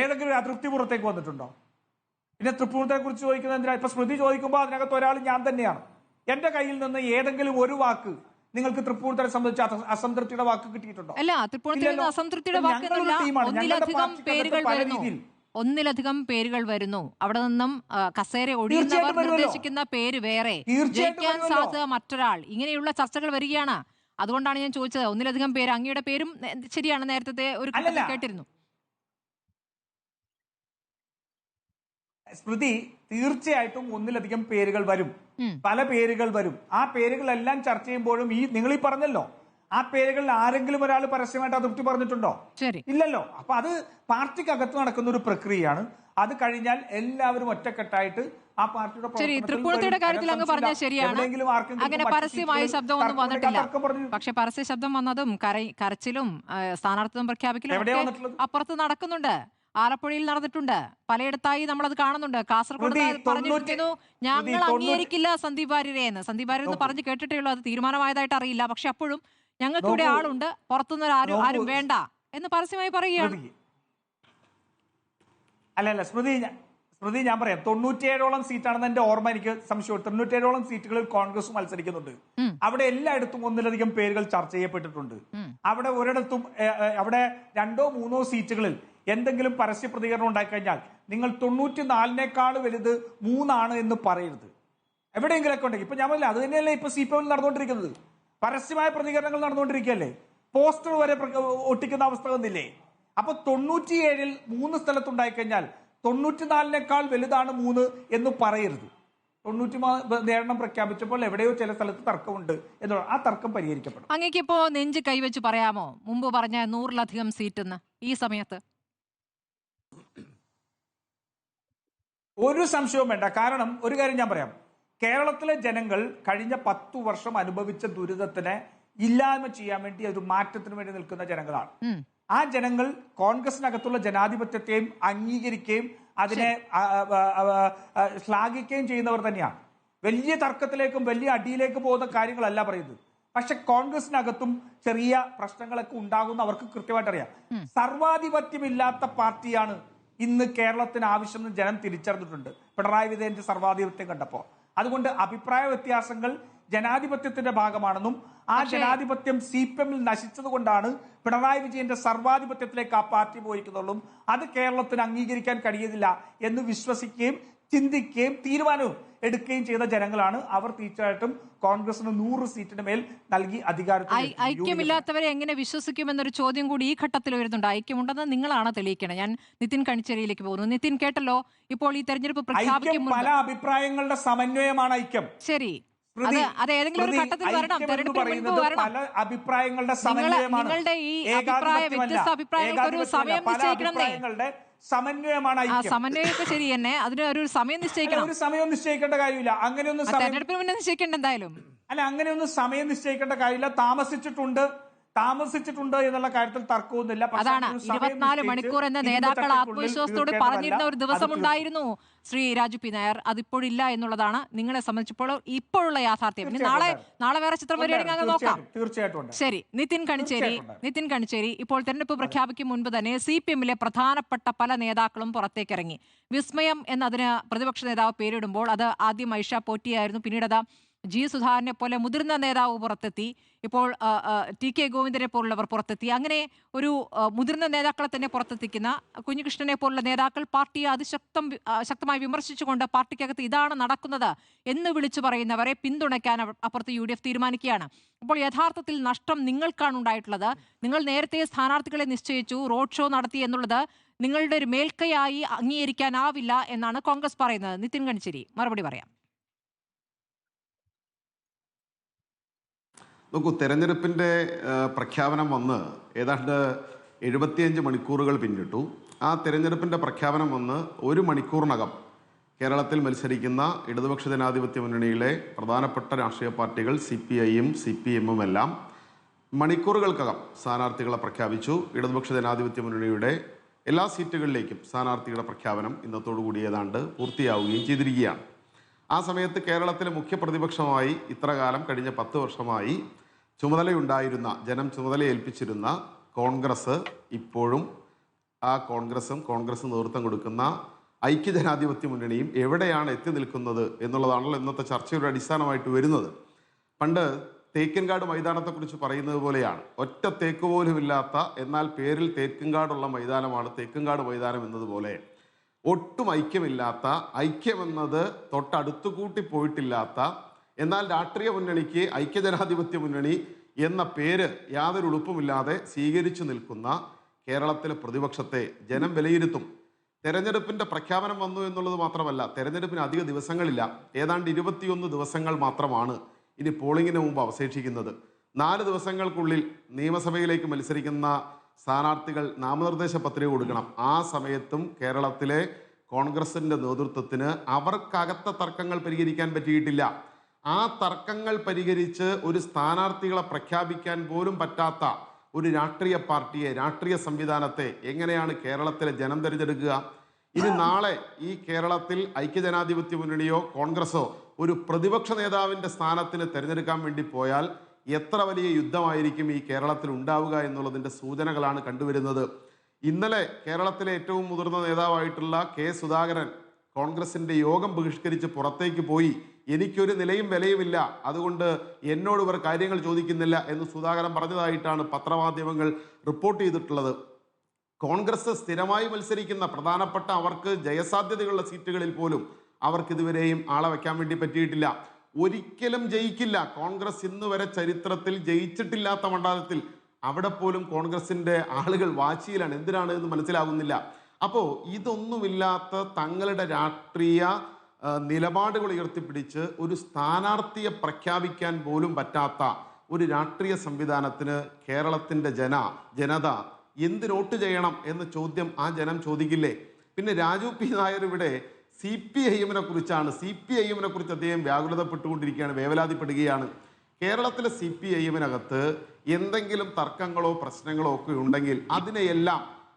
ഏതെങ്കിലും ഒരു അതൃപ്തി പുറത്തേക്ക് വന്നിട്ടുണ്ടോ? പിന്നെ തൃപ്പൂണിത്തുറയെ കുറിച്ച് ചോദിക്കുന്നത് എന്തിനാ? ഇപ്പൊ സ്മൃതി ചോദിക്കുമ്പോൾ അതിനകത്ത് ഒരാൾ ഞാൻ തന്നെയാണ്. എന്റെ കയ്യിൽ നിന്ന് ഏതെങ്കിലും ഒരു വാക്ക് നിങ്ങൾക്ക് തൃപ്പൂണിത്തുറയെ സംബന്ധിച്ച് അസംതൃപ്തിയുടെ വാക്ക് കിട്ടിയിട്ടുണ്ടോ? അല്ല, തൃപ്പൂണിത്തുറയിൽ അസംതൃപ്തിയുടെ വാക്കുകളില്ല. ഒന്നിലധികം പേരുകൾ വരുന്നു. അവിടെ നിന്നും കസേര ഒഴിയുന്നവർ നിർദ്ദേശിക്കുന്ന പേര് വേറെ, ജയിക്കാൻ സാധ്യത മറ്റൊരാൾ, ഇങ്ങനെയുള്ള ചർച്ചകൾ വരികയാണ്. അതുകൊണ്ടാണ് ഞാൻ ചോദിച്ചത്. ഒന്നിലധികം പേര്, അങ്ങയുടെ പേരും ശരിയാണ്, നേരത്തെ ഒരു കേട്ടിരുന്നു. സ്മൃതി, തീർച്ചയായിട്ടും ഒന്നിലധികം പേരുകൾ വരും, പല പേരുകൾ വരും. ആ പേരുകളെല്ലാം ചർച്ച ചെയ്യുമ്പോഴും നിങ്ങൾ ഈ പറഞ്ഞല്ലോ, ആ പേരുകളിൽ ആരെങ്കിലും ഒരാൾ പരസ്യമായിട്ട് അതൃപ്തി പറഞ്ഞിട്ടുണ്ടോ? ഇല്ലല്ലോ. അപ്പൊ അത് പാർട്ടിക്കകത്ത് നടക്കുന്ന ഒരു പ്രക്രിയയാണ്. അത് കഴിഞ്ഞാൽ എല്ലാവരും ഒറ്റക്കെട്ടായിട്ട് ആ പാർട്ടിയുടെ തൃപ്പൂണിത്തുറയുടെ കാര്യത്തിൽ അങ്ങ് പറഞ്ഞാൽ ശരിയാണ്. അങ്ങനെ പരസ്യമായ ശബ്ദമൊന്നും വന്നിട്ടില്ല. പക്ഷെ പരസ്യ ശബ്ദം വന്നതും കരച്ചിലും സ്ഥാനാർത്ഥിത്വം പ്രഖ്യാപിക്കലും അപ്പുറത്ത് നടക്കുന്നുണ്ട്. ആലപ്പുഴയിൽ നടന്നിട്ടുണ്ട്, പലയിടത്തായി നമ്മളത് കാണുന്നുണ്ട്. കാസർഗോഡ് പറഞ്ഞിരിക്കുന്നു ഞങ്ങൾ അംഗീകരിക്കില്ല സന്ദീപ് വാര്യരെ എന്ന്. സന്ദീപ് വാര്യർ എന്ന് പറഞ്ഞ് കേട്ടിട്ടേ ഉള്ളൂ, അത് തീരുമാനമായതായിട്ട് അറിയില്ല. പക്ഷെ അപ്പോഴും ഞങ്ങൾക്ക് ഇവിടെ ആളുണ്ട്, പുറത്തുനിന്ന് ആരും വേണ്ട എന്ന് പരസ്യമായി പറയുകയാണ്. അല്ല സ്മൃതി, ഞാൻ പറയാം, 97ഓളം സീറ്റാണെന്ന് എന്റെ ഓർമ്മ. എനിക്ക് സംശയം, 97ഓളം സീറ്റുകളിൽ കോൺഗ്രസ് മത്സരിക്കുന്നുണ്ട്. അവിടെ എല്ലായിടത്തും ഒന്നിലധികം പേരുകൾ ചർച്ച ചെയ്യപ്പെട്ടിട്ടുണ്ട്. അവിടെ ഒരിടത്തും അവിടെ 2ഓ 3ഓ സീറ്റുകളിൽ എന്തെങ്കിലും പരസ്യ പ്രതികരണം ഉണ്ടായിക്കഴിഞ്ഞാൽ നിങ്ങൾ 94-നേക്കാൾ വലുത് 3 എന്ന് പറയരുത്. എവിടെയെങ്കിലൊക്കെ ഉണ്ടെങ്കിൽ ഇപ്പൊ ഞാൻ പറഞ്ഞില്ല, അത് തന്നെയല്ലേ ഇപ്പൊ CPM നടന്നുകൊണ്ടിരിക്കുന്നത്. പരസ്യമായ പ്രതികരണങ്ങൾ നടന്നുകൊണ്ടിരിക്കുകയല്ലേ, പോസ്റ്റർ വരെ ഒട്ടിക്കുന്ന അവസ്ഥ വന്നില്ലേ? അപ്പൊ 97-ൽ 3 സ്ഥലത്തുണ്ടായിക്കഴിഞ്ഞാൽ 94-നേക്കാൾ വലുതാണ് 3 എന്ന് പറയരുത്. നേരണം പ്രഖ്യാപിച്ചപ്പോൾ എവിടെയോ ചില സ്ഥലത്ത് തർക്കമുണ്ട് എന്നുള്ള ആ തർക്കം പരിഹരിക്കപ്പെടും. അങ്ങേക്കിപ്പോ നെഞ്ച് കൈവച്ച് പറയാമോ മുമ്പ് പറഞ്ഞ 100-ലധികം സീറ്റെന്ന് ഈ സമയത്ത്? ഒരു സംശയവും വേണ്ട. കാരണം ഒരു കാര്യം ഞാൻ പറയാം, കേരളത്തിലെ ജനങ്ങൾ കഴിഞ്ഞ 10 വർഷം അനുഭവിച്ച ദുരിതത്തിനെ ഇല്ലായ്മ ചെയ്യാൻ വേണ്ടി ഒരു മാറ്റത്തിന് വേണ്ടി നിൽക്കുന്ന ജനങ്ങളാണ്. ആ ജനങ്ങൾ കോൺഗ്രസിനകത്തുള്ള ജനാധിപത്യത്തെയും അംഗീകരിക്കുകയും അതിനെ ശ്ലാഘിക്കുകയും ചെയ്യുന്നവർ തന്നെയാണ്. വലിയ തർക്കത്തിലേക്കും വലിയ അടിയിലേക്ക് പോകുന്ന കാര്യങ്ങളല്ല പറയുന്നത്. പക്ഷെ കോൺഗ്രസിനകത്തും ചെറിയ പ്രശ്നങ്ങളൊക്കെ ഉണ്ടാകുന്ന അവർക്ക് കൃത്യമായിട്ട് അറിയാം. സർവാധിപത്യമില്ലാത്ത പാർട്ടിയാണ് ഇന്ന് കേരളത്തിന് ആവശ്യം ജനം തിരിച്ചറിഞ്ഞിട്ടുണ്ട് പിണറായി വിജയന്റെ സർവാധിപത്യം കണ്ടപ്പോൾ. അതുകൊണ്ട് അഭിപ്രായ വ്യത്യാസങ്ങൾ ജനാധിപത്യത്തിന്റെ ഭാഗമാണെന്നും ആ ജനാധിപത്യം CPM-ൽ നശിച്ചത് കൊണ്ടാണ് പിണറായി വിജയന്റെ സർവാധിപത്യത്തിലേക്ക് ആ പാർട്ടി പോയിരിക്കുന്നുള്ളൂ. അത് കേരളത്തിന് അംഗീകരിക്കാൻ കഴിയുന്നില്ല എന്ന് വിശ്വസിക്കുകയും ചിന്തിക്കുകയും തീരുമാനവും എടുക്കുകയും ചെയ്ത ജനങ്ങളാണ്. അവർ തീർച്ചയായിട്ടും കോൺഗ്രസിന് 100 സീറ്റിന് മേൽ നൽകി അധികാരത്തിൽ. ഐക്യമില്ലാത്തവരെ എങ്ങനെ വിശ്വസിക്കുമെന്നൊരു ചോദ്യം കൂടി ഈ ഘട്ടത്തിൽ വരുന്നുണ്ട്. ഐക്യമുണ്ടെന്ന് നിങ്ങളാണ് തെളിയിക്കണം. ഞാൻ നിതിൻ കണിച്ചേരിയിലേക്ക് പോകുന്നു. നിതിൻ കേട്ടല്ലോ, ഇപ്പോൾ ഈ തെരഞ്ഞെടുപ്പ് പ്രഖ്യാപിക്കും പല അഭിപ്രായങ്ങളുടെ സമന്വയമാണ് ഐക്യം. ശരി, അത് ഏതെങ്കിലും ഒരു ഘട്ടത്തിൽ വരണം, തെരഞ്ഞെടുപ്പിന് മുൻപ് വരണം. പല അഭിപ്രായങ്ങളുടെ സമന്വയമാണ്. നിങ്ങളുടെ ഈ അഭിപ്രായ വ്യത്യസ്ത അഭിപ്രായങ്ങൾക്ക് ഒരു സമയം നിശ്ചയിക്കണമെന്നേ. സമന്വയമാണ്. സമന്വയമൊക്കെ ശരി തന്നെ, അതിന് ഒരു സമയം നിശ്ചയിക്കണം. ഒരു സമയം നിശ്ചയിക്കേണ്ട കാര്യമില്ല. അങ്ങനെയൊന്നും തെരഞ്ഞെടുപ്പിന് മുന്നേ നിശ്ചയിക്കേണ്ട എന്തായാലും അല്ല, അങ്ങനെയൊന്നും സമയം നിശ്ചയിക്കേണ്ട കാര്യമില്ല. താമസിച്ചിട്ടുണ്ട് എന്നുള്ള കാര്യത്തിൽ തർക്കമൊന്നുമില്ല. അതാണ് 24 മണിക്കൂർ എന്ന നേതാക്കൾ ആത്മവിശ്വാസത്തോട് പറഞ്ഞിരുന്ന ഒരു ദിവസം ഉണ്ടായിരുന്നു ശ്രീ രാജു പി നായർ. അതിപ്പോഴില്ല എന്നുള്ളതാണ് നിങ്ങളെ സംബന്ധിച്ചപ്പോൾ ഇപ്പോഴുള്ള യാഥാർത്ഥ്യം. ഇനി നാളെ വേറെ ചിത്രം വരികയാണെങ്കിൽ അങ്ങ് നോക്കാം. തീർച്ചയായിട്ടും. ശരി, നിതിൻ കണിച്ചേരി, ഇപ്പോൾ തെരഞ്ഞെടുപ്പ് പ്രഖ്യാപിക്കും മുൻപ് തന്നെ CPM-ലെ പ്രധാനപ്പെട്ട പല നേതാക്കളും പുറത്തേക്കിറങ്ങി. വിസ്മയം എന്നതിന് പ്രതിപക്ഷ നേതാവ് പേരിടുമ്പോൾ അത് ആദ്യം ഐഷ പോറ്റിയായിരുന്നു. പിന്നീട് അത് G. സുധാകരനെ പോലെ മുതിർന്ന നേതാവ് പുറത്തെത്തി. ഇപ്പോൾ TK ഗോവിന്ദനെ പോലുള്ളവർ പുറത്തെത്തി. അങ്ങനെ ഒരു മുതിർന്ന നേതാക്കളെ തന്നെ പുറത്തെത്തിക്കുന്ന കുഞ്ഞികൃഷ്ണനെ പോലുള്ള നേതാക്കൾ പാർട്ടിയെ ശക്തമായി വിമർശിച്ചുകൊണ്ട് പാർട്ടിക്കകത്ത് ഇതാണ് നടക്കുന്നത് എന്ന് വിളിച്ചു പറയുന്നവരെ പിന്തുണയ്ക്കാൻ അപ്പുറത്ത് UDF തീരുമാനിക്കുകയാണ്. അപ്പോൾ യഥാർത്ഥത്തിൽ നഷ്ടം നിങ്ങൾക്കാണ് ഉണ്ടായിട്ടുള്ളത്. നിങ്ങൾ നേരത്തെ സ്ഥാനാർത്ഥികളെ നിശ്ചയിച്ചു, റോഡ് ഷോ നടത്തി എന്നുള്ളത് നിങ്ങളുടെ ഒരു മേൽക്കൈയായി അംഗീകരിക്കാനാവില്ല എന്നാണ് കോൺഗ്രസ് പറയുന്നത്. നിതിൻ കണിച്ചേരി മറുപടി പറയാം. നോക്കൂ, തെരഞ്ഞെടുപ്പിൻ്റെ പ്രഖ്യാപനം വന്ന് ഏതാണ്ട് 75 മണിക്കൂറുകൾ പിന്നിട്ടു. ആ തെരഞ്ഞെടുപ്പിൻ്റെ പ്രഖ്യാപനം വന്ന് 1 മണിക്കൂറിനകം കേരളത്തിൽ മത്സരിക്കുന്ന ഇടതുപക്ഷ ജനാധിപത്യ മുന്നണിയിലെ പ്രധാനപ്പെട്ട രാഷ്ട്രീയ പാർട്ടികൾ CPI-യും CPM-ഉം എല്ലാം മണിക്കൂറുകൾക്കകം സ്ഥാനാർത്ഥികളെ പ്രഖ്യാപിച്ചു. ഇടതുപക്ഷ ജനാധിപത്യ മുന്നണിയുടെ എല്ലാ സീറ്റുകളിലേക്കും സ്ഥാനാർത്ഥികളുടെ പ്രഖ്യാപനം ഇന്നത്തോടുകൂടി ഏതാണ്ട് പൂർത്തിയാവുകയും ചെയ്തിരിക്കുകയാണ്. ആ സമയത്ത് കേരളത്തിലെ മുഖ്യ പ്രതിപക്ഷമായി ഇത്രകാലം കഴിഞ്ഞ 10 വർഷമായി ചുമതലയുണ്ടായിരുന്ന, ജനം ചുമതല ഏൽപ്പിച്ചിരുന്ന കോൺഗ്രസ് ഇപ്പോഴും ആ കോൺഗ്രസ് നേതൃത്വം കൊടുക്കുന്ന ഐക്യജനാധിപത്യ മുന്നണിയും എവിടെയാണ് എത്തി നിൽക്കുന്നത് എന്നുള്ളതാണല്ലോ ഇന്നത്തെ ചർച്ചയുടെ അടിസ്ഥാനമായിട്ട് വരുന്നത്. പണ്ട് തേക്കിൻകാട് മൈതാനത്തെക്കുറിച്ച് പറയുന്നത് പോലെയാണ്, ഒറ്റ തേക്ക് പോലും ഇല്ലാത്ത എന്നാൽ പേരിൽ തേക്കിൻകാടുള്ള മൈതാനമാണ് തേക്കിൻകാട് മൈതാനം എന്നതുപോലെ ഒട്ടും ഐക്യമില്ലാത്ത, ഐക്യമെന്നത് തൊട്ടടുത്തു കൂട്ടി പോയിട്ടില്ലാത്ത, എന്നാൽ രാഷ്ട്രീയ മുന്നണിക്ക് ഐക്യജനാധിപത്യ മുന്നണി എന്ന പേര് യാതൊരു ഉളുപ്പുമില്ലാതെ സ്വീകരിച്ചു നിൽക്കുന്ന കേരളത്തിലെ പ്രതിപക്ഷത്തെ ജനം വിലയിരുത്തും. തെരഞ്ഞെടുപ്പിൻ്റെ പ്രഖ്യാപനം വന്നു എന്നുള്ളത് മാത്രമല്ല, തെരഞ്ഞെടുപ്പിന് അധിക ദിവസങ്ങളില്ല. ഏതാണ്ട് 21 ദിവസങ്ങൾ മാത്രമാണ് ഇനി പോളിംഗിന് മുമ്പ് അവശേഷിക്കുന്നത്. 4 ദിവസങ്ങൾക്കുള്ളിൽ നിയമസഭയിലേക്ക് മത്സരിക്കുന്ന സ്ഥാനാർത്ഥികൾ നാമനിർദ്ദേശ പത്രിക കൊടുക്കണം. ആ സമയത്തും കേരളത്തിലെ കോൺഗ്രസിൻ്റെ നേതൃത്വത്തിന് അവർക്കകത്ത തർക്കങ്ങൾ പരിഹരിക്കാൻ പറ്റിയിട്ടില്ല. ആ തർക്കങ്ങൾ പരിഹരിച്ച് ഒരു സ്ഥാനാർത്ഥികളെ പ്രഖ്യാപിക്കാൻ പോലും പറ്റാത്ത ഒരു രാഷ്ട്രീയ പാർട്ടിയെ, രാഷ്ട്രീയ സംവിധാനത്തെ എങ്ങനെയാണ് കേരളത്തിലെ ജനം തിരഞ്ഞെടുക്കുക? ഇനി നാളെ ഈ കേരളത്തിൽ ഐക്യജനാധിപത്യ മുന്നണിയോ കോൺഗ്രസോ ഒരു പ്രതിപക്ഷ നേതാവിൻ്റെ സ്ഥാനത്തിന് തിരഞ്ഞെടുക്കാൻ വേണ്ടി പോയാൽ എത്ര വലിയ യുദ്ധമായിരിക്കും ഈ കേരളത്തിൽ ഉണ്ടാവുക എന്നുള്ളതിൻ്റെ സൂചനകളാണ് കണ്ടുവരുന്നത്. ഇന്നലെ കേരളത്തിലെ ഏറ്റവും മുതിർന്ന നേതാവായിട്ടുള്ള K. സുധാകരൻ കോൺഗ്രസിൻ്റെ യോഗം ബഹിഷ്കരിച്ച് പുറത്തേക്ക് പോയി. എനിക്കൊരു നിലയും വിലയുമില്ല, അതുകൊണ്ട് എന്നോട് ഇവർ കാര്യങ്ങൾ ചോദിക്കുന്നില്ല എന്ന് സുധാകരൻ പറഞ്ഞതായിട്ടാണ് പത്രമാധ്യമങ്ങൾ റിപ്പോർട്ട് ചെയ്തിട്ടുള്ളത്. കോൺഗ്രസ് സ്ഥിരമായി മത്സരിക്കുന്ന പ്രധാനപ്പെട്ട അവർക്ക് ജയസാധ്യതകളുള്ള സീറ്റുകളിൽ പോലും അവർക്കിതുവരെയും ആളെ വയ്ക്കാൻ വേണ്ടി പറ്റിയിട്ടില്ല. ഒരിക്കലും ജയിക്കില്ല. കോൺഗ്രസ് ഇന്ന് വരെ ചരിത്രത്തിൽ ജയിച്ചിട്ടില്ലാത്ത മണ്ഡലത്തിൽ അവിടെ പോലും കോൺഗ്രസിൻ്റെ ആളുകൾ വാശിയിലാണ്. എന്തിനാണ് എന്ന് മനസ്സിലാകുന്നില്ല. അപ്പോൾ ഇതൊന്നുമില്ലാത്ത തങ്ങളുടെ രാഷ്ട്രീയ നിലപാടുകൾ ഉയർത്തിപ്പിടിച്ച് ഒരു സ്ഥാനാർത്ഥിയെ പ്രഖ്യാപിക്കാൻ പോലും പറ്റാത്ത ഒരു രാഷ്ട്രീയ സംവിധാനത്തിന് കേരളത്തിൻ്റെ ജനത എന്ത് വോട്ട് ചെയ്യണം എന്ന ചോദ്യം ആ ജനം ചോദിക്കില്ലേ? പിന്നെ രാജു പി നായർ ഇവിടെ CPIM കുറിച്ച് അദ്ദേഹം വ്യാകുലതപ്പെട്ടുകൊണ്ടിരിക്കുകയാണ്, വേവലാതിപ്പെടുകയാണ്. കേരളത്തിലെ CPIM എന്തെങ്കിലും തർക്കങ്ങളോ പ്രശ്നങ്ങളോ ഒക്കെ ഉണ്ടെങ്കിൽ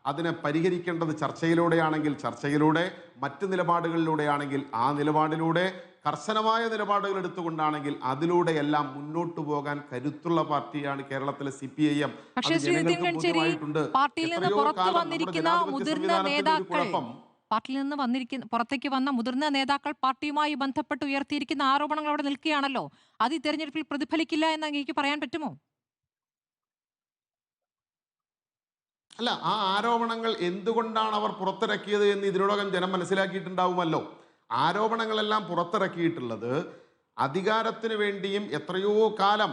അതിനെ പരിഹരിക്കേണ്ടത് ചർച്ചയിലൂടെയാണെങ്കിൽ ചർച്ചയിലൂടെ, മറ്റ് നിലപാടുകളിലൂടെയാണെങ്കിൽ ആ നിലപാടിലൂടെ, കർശനമായ നിലപാടുകൾ എടുത്തുകൊണ്ടാണെങ്കിൽ അതിലൂടെയെല്ലാം മുന്നോട്ട് പോകാൻ കരുത്തുള്ള പാർട്ടിയാണ് കേരളത്തിലെ CPIM. പാർട്ടിയിൽ നിന്ന് പുറത്തേക്ക് വന്ന മുതിർന്ന നേതാക്കൾ പാർട്ടിയുമായി ബന്ധപ്പെട്ട് ഉയർത്തിയിരിക്കുന്ന ആരോപണങ്ങൾ അവിടെ നിൽക്കുകയാണല്ലോ. അത് ഈ തെരഞ്ഞെടുപ്പിൽ പ്രതിഫലിക്കില്ല എന്ന് എനിക്ക് പറയാൻ പറ്റുമോ? അല്ല, ആ ആരോപണങ്ങൾ എന്തുകൊണ്ടാണ് അവർ പുറത്തിറക്കിയത് എന്ന് ഇതിനോടകം ജനം മനസ്സിലാക്കിയിട്ടുണ്ടാവുമല്ലോ. ആരോപണങ്ങളെല്ലാം പുറത്തിറക്കിയിട്ടുള്ളത് അധികാരത്തിന് വേണ്ടിയും എത്രയോ കാലം